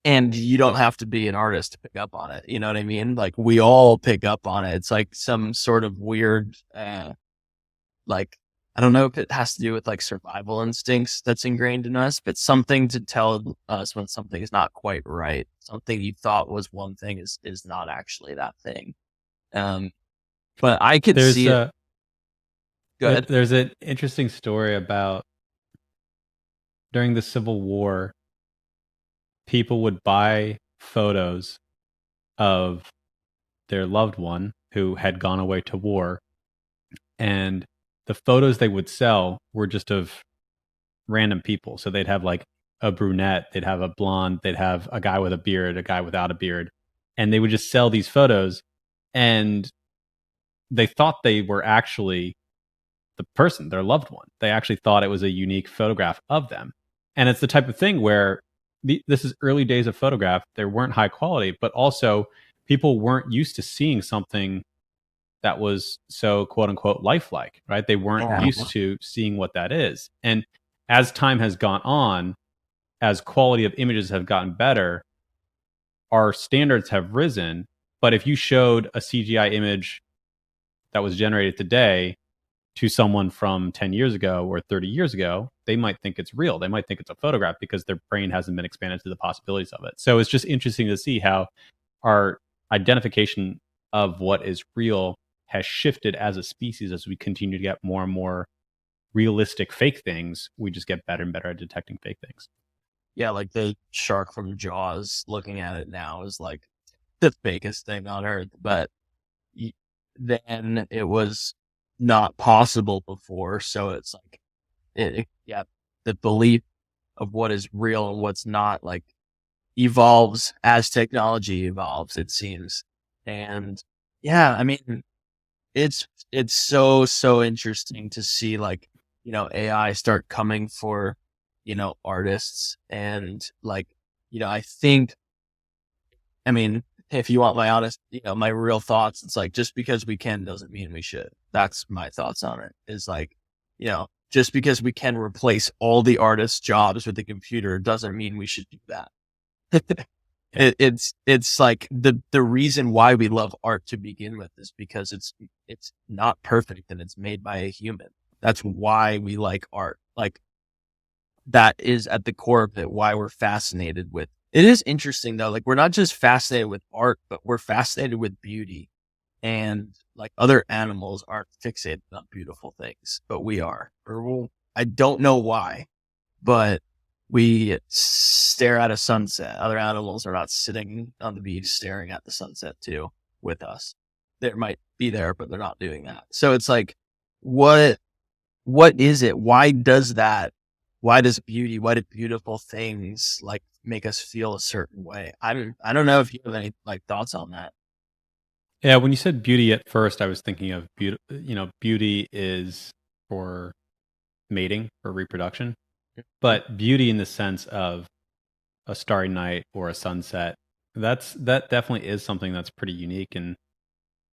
and you don't have to be an artist to pick up on it. You know what I mean? Like we all pick up on it. It's like some sort of weird, like, I don't know if it has to do with like survival instincts that's ingrained in us, but something to tell us when something is not quite right. Something you thought was one thing is not actually that thing. Um, but I could There's see it. a Go ahead. there's an interesting story about during the Civil War, people would buy photos of their loved one who had gone away to war, and the photos they would sell were just of random people. So they'd have like a brunette, they'd have a blonde, they'd have a guy with a beard, a guy without a beard, and they would just sell these photos. And they thought they were actually the person, their loved one. They actually thought it was a unique photograph of them. And it's the type of thing where this is early days of photograph. They weren't high quality, but also people weren't used to seeing something that was so quote unquote lifelike, right? They weren't Yeah. used to seeing what that is. And as time has gone on, as quality of images have gotten better, our standards have risen. But if you showed a CGI image that was generated today to someone from 10 years ago or 30 years ago, they might think it's real. They might think it's a photograph because their brain hasn't been expanded to the possibilities of it. So it's just interesting to see how our identification of what is real has shifted as a species as we continue to get more and more realistic fake things. We just get better and better at detecting fake things. Yeah, like the shark from Jaws, looking at it now is like the fakest thing on earth. But y- then it was not possible before. So it's like, yeah, the belief of what is real and what's not, like, evolves as technology evolves, it seems. And yeah, I mean, it's so interesting to see, like, AI start coming for, artists. And like, I think, I mean, if you want my honest, my real thoughts, it's like, just because we can doesn't mean we should. That's my thoughts on it. Is like, just because we can replace all the artists' jobs with the computer doesn't mean we should do that. Yeah. It's like the reason why we love art to begin with is because it's not perfect and it's made by a human. That's why we like art. Like, that is at the core of it, why we're fascinated with. It is interesting though. Like, we're not just fascinated with art, but we're fascinated with beauty. And like, other animals aren't fixated on beautiful things, but we are. I don't know why, but we stare at a sunset. Other animals are not sitting on the beach staring at the sunset too with us. They might be there, but they're not doing that. So it's like, what is it? Why does that? Why does beauty? Why do beautiful things like make us feel a certain way? I don't know if you have any like thoughts on that. Yeah, when you said beauty at first, I was thinking of beauty. Beauty is for mating, for reproduction, but beauty in the sense of a starry night or a sunset. That definitely is something that's pretty unique. And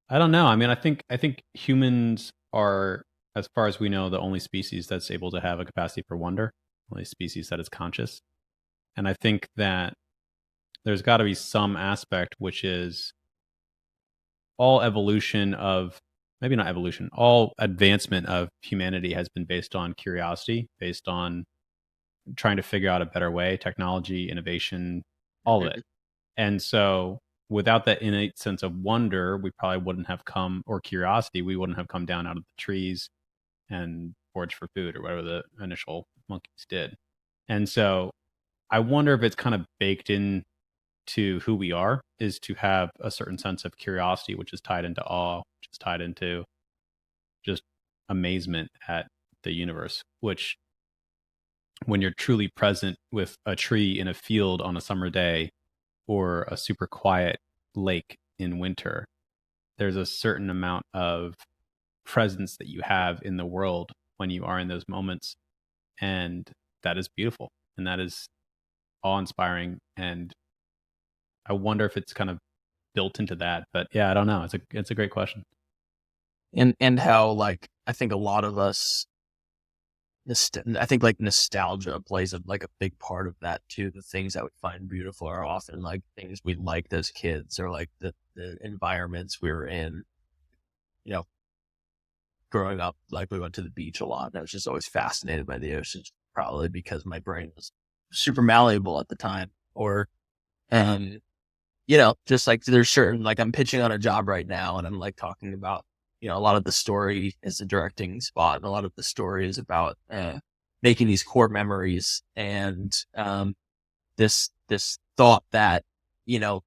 I don't know. I mean, I think humans are, as far as we know, the only species that's able to have a capacity for wonder, only species that is conscious. And I think that there's got to be some aspect which is all evolution of, maybe not evolution, all advancement of humanity has been based on curiosity, based on trying to figure out a better way, technology, innovation, all of it. Mhm. And so without that innate sense of wonder, we probably wouldn't have come, or curiosity, we wouldn't have come down out of the trees and foraged for food or whatever the initial monkeys did. And so I wonder if it's kind of baked in to who we are, is to have a certain sense of curiosity, which is tied into awe, which is tied into just amazement at the universe, which when you're truly present with a tree in a field on a summer day or a super quiet lake in winter, there's a certain amount of presence that you have in the world when you are in those moments. And that is beautiful and that is awe inspiring. And I wonder if it's kind of built into that. But yeah, I don't know. It's a great question. And how, like, I think a lot of us, I think like nostalgia plays like a big part of that too. The things that we find beautiful are often like things we liked as kids, or like the environments we were in. You know, growing up, like, we went to the beach a lot, and I was just always fascinated by the ocean, probably because my brain was super malleable at the time. Or, um, just like, there's certain, like, I'm pitching on a job right now, and I'm like talking about, a lot of the story is the directing spot, and a lot of the story is about making these core memories. And this thought that, you know,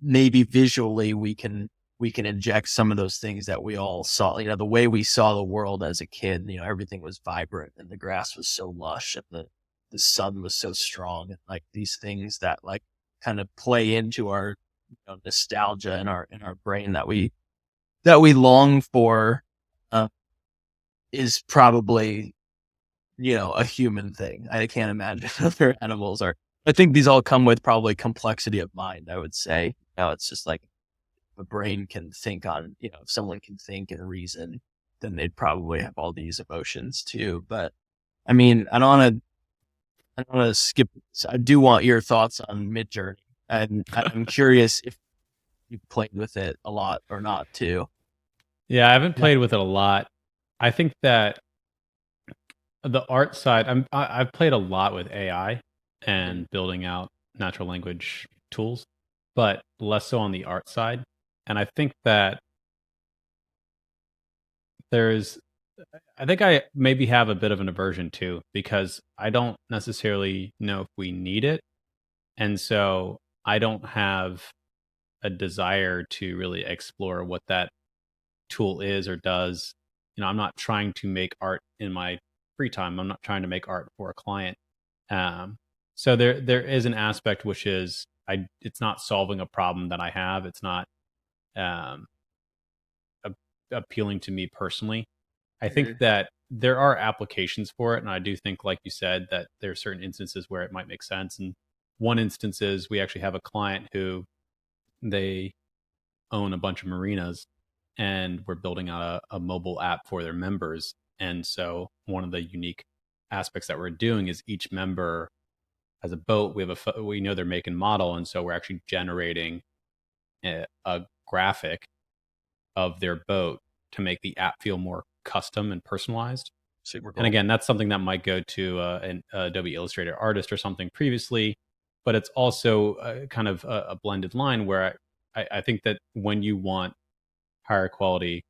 maybe visually we can inject some of those things that we all saw, the way we saw the world as a kid. Everything was vibrant and the grass was so lush and the sun was so strong, and like these things that like kind of play into our, nostalgia in our brain that we long for, uh, is probably, a human thing. I can't imagine other animals are. I think these all come with probably complexity of mind, I would say. It's just like, the brain can think on, if someone can think and reason, then they'd probably have all these emotions too. But I mean, I don't want to skip. I do want your thoughts on Midjourney, and I'm curious if you played with it a lot or not too. Yeah, I haven't Yeah. played with it a lot. I think that the art side, I've played a lot with AI Mhm. and building out natural language tools, but less so on the art side. And I think that there's, I think I maybe have a bit of an aversion too, because I don't necessarily know if we need it. And so I don't have a desire to really explore what that tool is or does. I'm not trying to make art in my free time. I'm not trying to make art for a client. So there is an aspect which is it's not solving a problem that I have. It's not um, appealing to me personally. I think Mhm. that there are applications for it, and I do think, like you said, that there are certain instances where it might make sense. And one instance is we actually have a client who they own a bunch of marinas, and we're building out a mobile app for their members. And so one of the unique aspects that we're doing is each member has a boat. We know their make and model, and so we're actually generating a graphic of their boat to make the app feel more custom and personalized. Super And cool. again, that's something that might go to an Adobe Illustrator artist or something previously, but it's also kind of a blended line where I think that when you want higher quality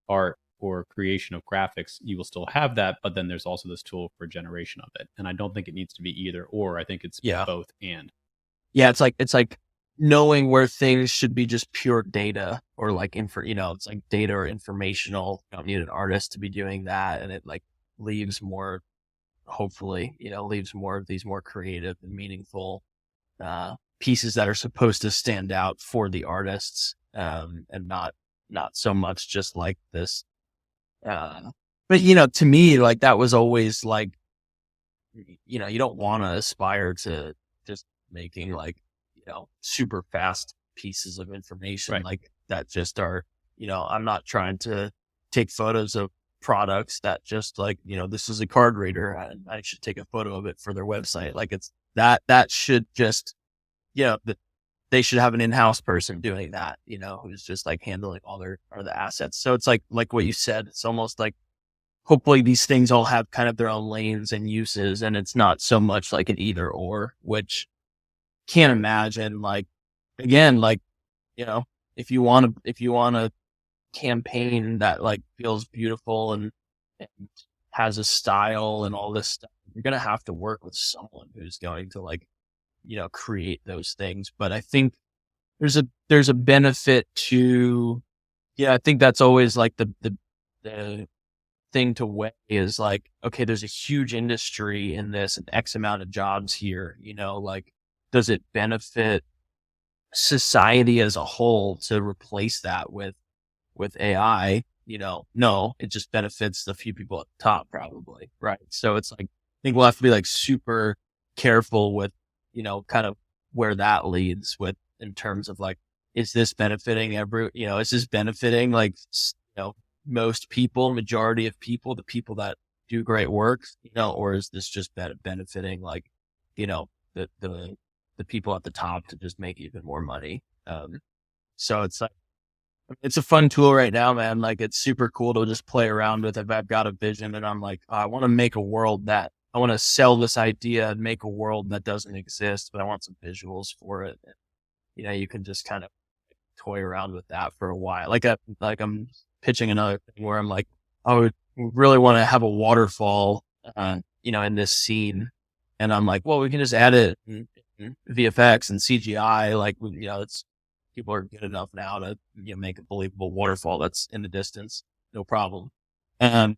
art or creation of graphics, you will still have that, but then there's also this tool for generation of it. And I don't think it needs to be either or. I think it's Yeah. both and. Yeah. It's like knowing where things should be just pure data or like it's like data or informational. You don't need an artist to be doing that. And it like leaves more, hopefully, leaves more of these more creative and meaningful, pieces that are supposed to stand out for the artists. And not so much just like this, but to me, like that was always like, you don't want to aspire to just making like, super fast pieces of information Right. like that just are, I'm not trying to take photos of products that just like, this is a card reader and I should take a photo of it for their website. Like it's that should just, they should have an in-house person doing that, who's just like handling all the assets. So it's like what you said, it's almost like hopefully these things all have kind of their own lanes and uses, and it's not so much like an either or, which can't imagine like, again, like, you know, if you want a campaign that like feels beautiful and has a style and all this stuff, you're going to have to work with someone who's going to like, create those things. But I think there's a benefit to, yeah, I think that's always like the thing to weigh is like, okay, there's a huge industry in this and X amount of jobs here, like, does it benefit society as a whole to replace that with AI? No, it just benefits the few people at the top probably. Right. So it's like, I think we'll have to be like super careful with, kind of where that leads with in terms of like, is this benefiting is this benefiting like, most people, majority of people, the people that do great work, or is this just benefiting like, you know, the people at the top to just make even more money? So it's like, it's a fun tool right now, man. Like it's super cool to just play around with. If I've got a vision and I'm like, I want to make a world that I want to sell this idea and make a world that doesn't exist, but I want some visuals for it. And, you can just kind of toy around with that for a while. Like I'm pitching another thing where I'm like, I would really want to have a waterfall, in this scene. And I'm like, well, we can just add it in VFX and CGI. Like, it's people are good enough now to make a believable waterfall that's in the distance, no problem. Um,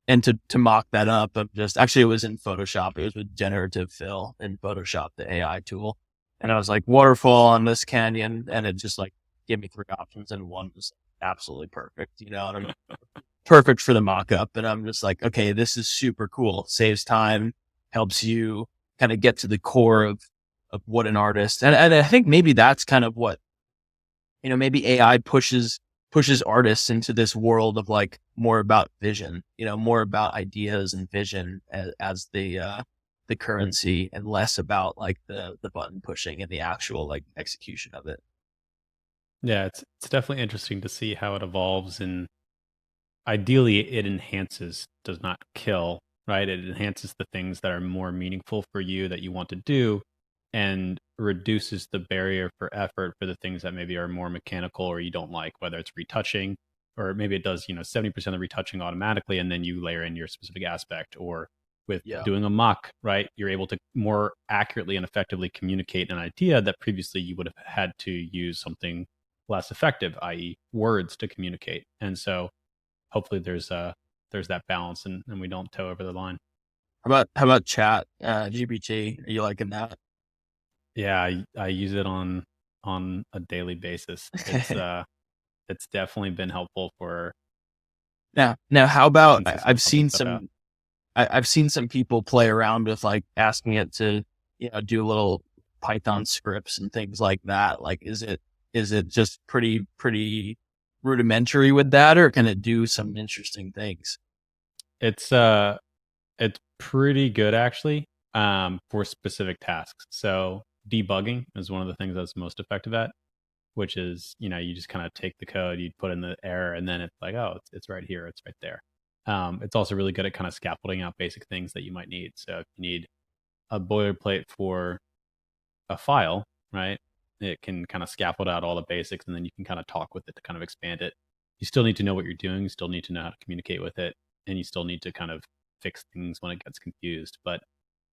and to mock that up, I'm just actually it was in Photoshop. It was with generative fill in Photoshop, the AI tool. And I was like, waterfall on this canyon, and it just like gave me three options, and one was absolutely perfect. And I'm perfect for the mock up. And I'm just like, okay, this is super cool. Saves time, helps you kind of get to the core of what an artist. And I think maybe that's kind of what, maybe AI pushes artists into this world of like more about vision, more about ideas and vision as the currency and less about like the button pushing and the actual like execution of it. Yeah, it's definitely interesting to see how it evolves, and ideally it enhances, does not kill, right? It enhances the things that are more meaningful for you that you want to do, and reduces the barrier for effort for the things that maybe are more mechanical or you don't like, whether it's retouching, or maybe it does 70% of retouching automatically and then you layer in your specific aspect. Or with Yeah. doing a mock, right, you're able to more accurately and effectively communicate an idea that previously you would have had to use something less effective, i.e. words, to communicate. And so hopefully there's that balance, and we don't toe over the line. How about chat GPT? Are you liking that? Yeah, I use it on a daily basis. It's definitely been helpful for Now, how about consistently pumping stuff out. I've seen some people play around with like asking it to, do little Python scripts and things like that. Like, is it just pretty rudimentary with that, or can it do some interesting things? It's it's pretty good actually, for specific tasks. So debugging is one of the things that's most effective at, which is, you just kind of take the code, you put in the error, and then it's like, oh, it's right here, it's right there. It's also really good at kind of scaffolding out basic things that you might need. So if you need a boilerplate for a file, right? It can kind of scaffold out all the basics, and then you can kind of talk with it to kind of expand it. You still need to know what you're doing. You still need to know how to communicate with it, and you still need to kind of fix things when it gets confused. But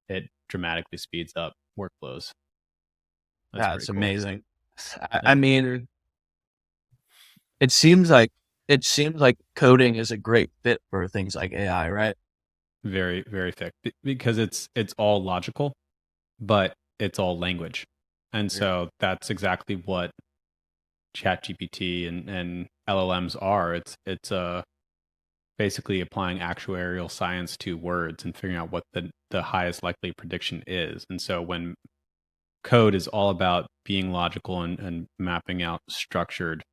it dramatically speeds up workflows. That's pretty That's cool. amazing. Yeah. I mean, it seems like coding is a great fit for things like AI, right? Very, very thick because it's all logical, but it's all language, and Yeah. so that's exactly what ChatGPT and LLMs are. It's basically applying actuarial science to words and figuring out what the highest likely prediction is. And so when code is all about being logical and mapping out structured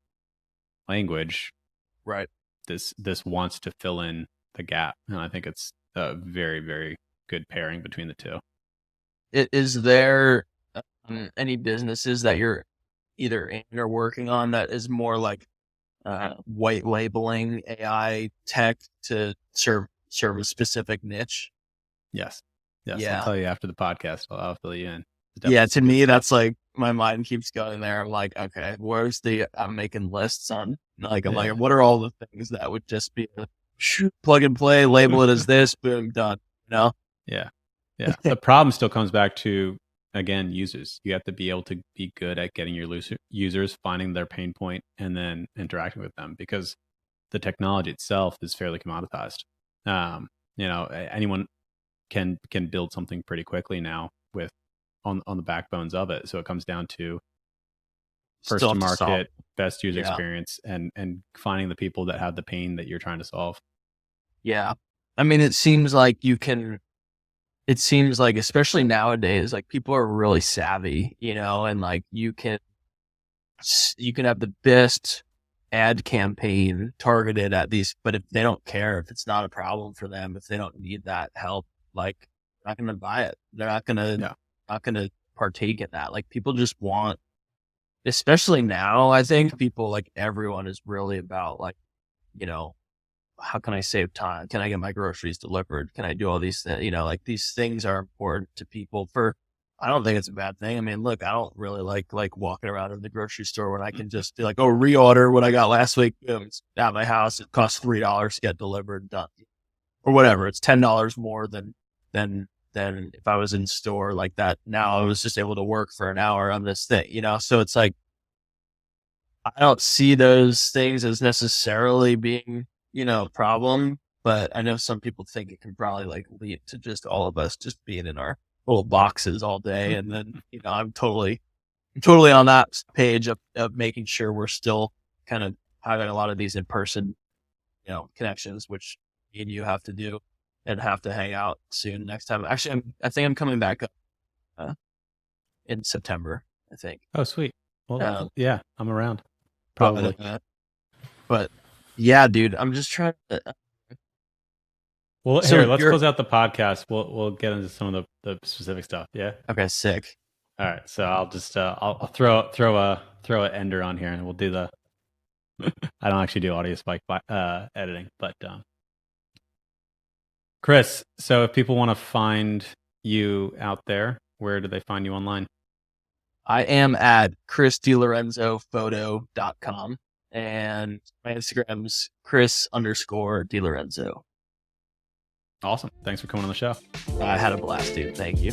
language, Right. this wants to fill in the gap, and I think it's a very, very good pairing between the two. Is there any businesses that you're either in or working on that is more like white labeling AI tech to serve a specific niche? Yes, yes, I'll Yeah. tell you after the podcast. I'll fill you in. Yeah, Definitely to some good me, stuff. that's like my mind keeps going there. I'm like, okay, where's I'm making lists on, like, I'm like, Yeah, what are all the things that would just be a shoot, plug and play, label it as this, boom, done, you know? yeah, yeah. The problem still comes back to, again, users. You have to be able to be good at getting your users, finding their pain point, and then interacting with them, because the technology itself is fairly commoditized. Um, anyone can build something pretty quickly now with on the backbones of it. So it comes down to first Still to have to solve. market, best user Yeah. experience, and finding the people that have the pain that you're trying to solve. Yeah. I mean, it seems like, especially nowadays, like people are really savvy, and like you can have the best ad campaign targeted at these, but if they don't care, if it's not a problem for them, if they don't need that help, like they're not going to buy it. They're Yeah. not going to partake in that. Like people just want, especially now, I think people, like everyone is really about like, you know, how can I save time? Can I get my groceries delivered? Can I do all these things? Like these things are important to people I don't think it's a bad thing. I mean, look, I don't really like walking around in the grocery store when I can just be like, oh, reorder what I got last week. Boom, it's at my house. It costs $3 to get delivered, done, or whatever. It's $10 more than if I was in store like that. Now I was just able to work for an hour on this thing, So it's like I don't see those things as necessarily being, a problem, but I know some people think it can probably like lead to just all of us just being in our little boxes all day. And then, I'm totally on that page of making sure we're still kind of having a lot of these in person, connections, which me and you have to do and have to hang out soon next time. Actually, I think I'm coming back uh, in September, I think. Oh, sweet. Well, Um, yeah, I'm around. but, Probably. but yeah, dude, I'm just trying to, Well, so here, let's you're, close out the podcast. We'll get into some of the specific stuff. Yeah. okay, sick. All right. So I'll just I'll throw an ender on here, and we'll do the. I don't actually do audio spike editing, but Chris. So if people want to find you out there, where do they find you online? I am at chrisdelorenzo.photo.com and my Instagram's Chris_DeLorenzo. Awesome. Thanks for coming on the show. I had a blast, dude. Thank you.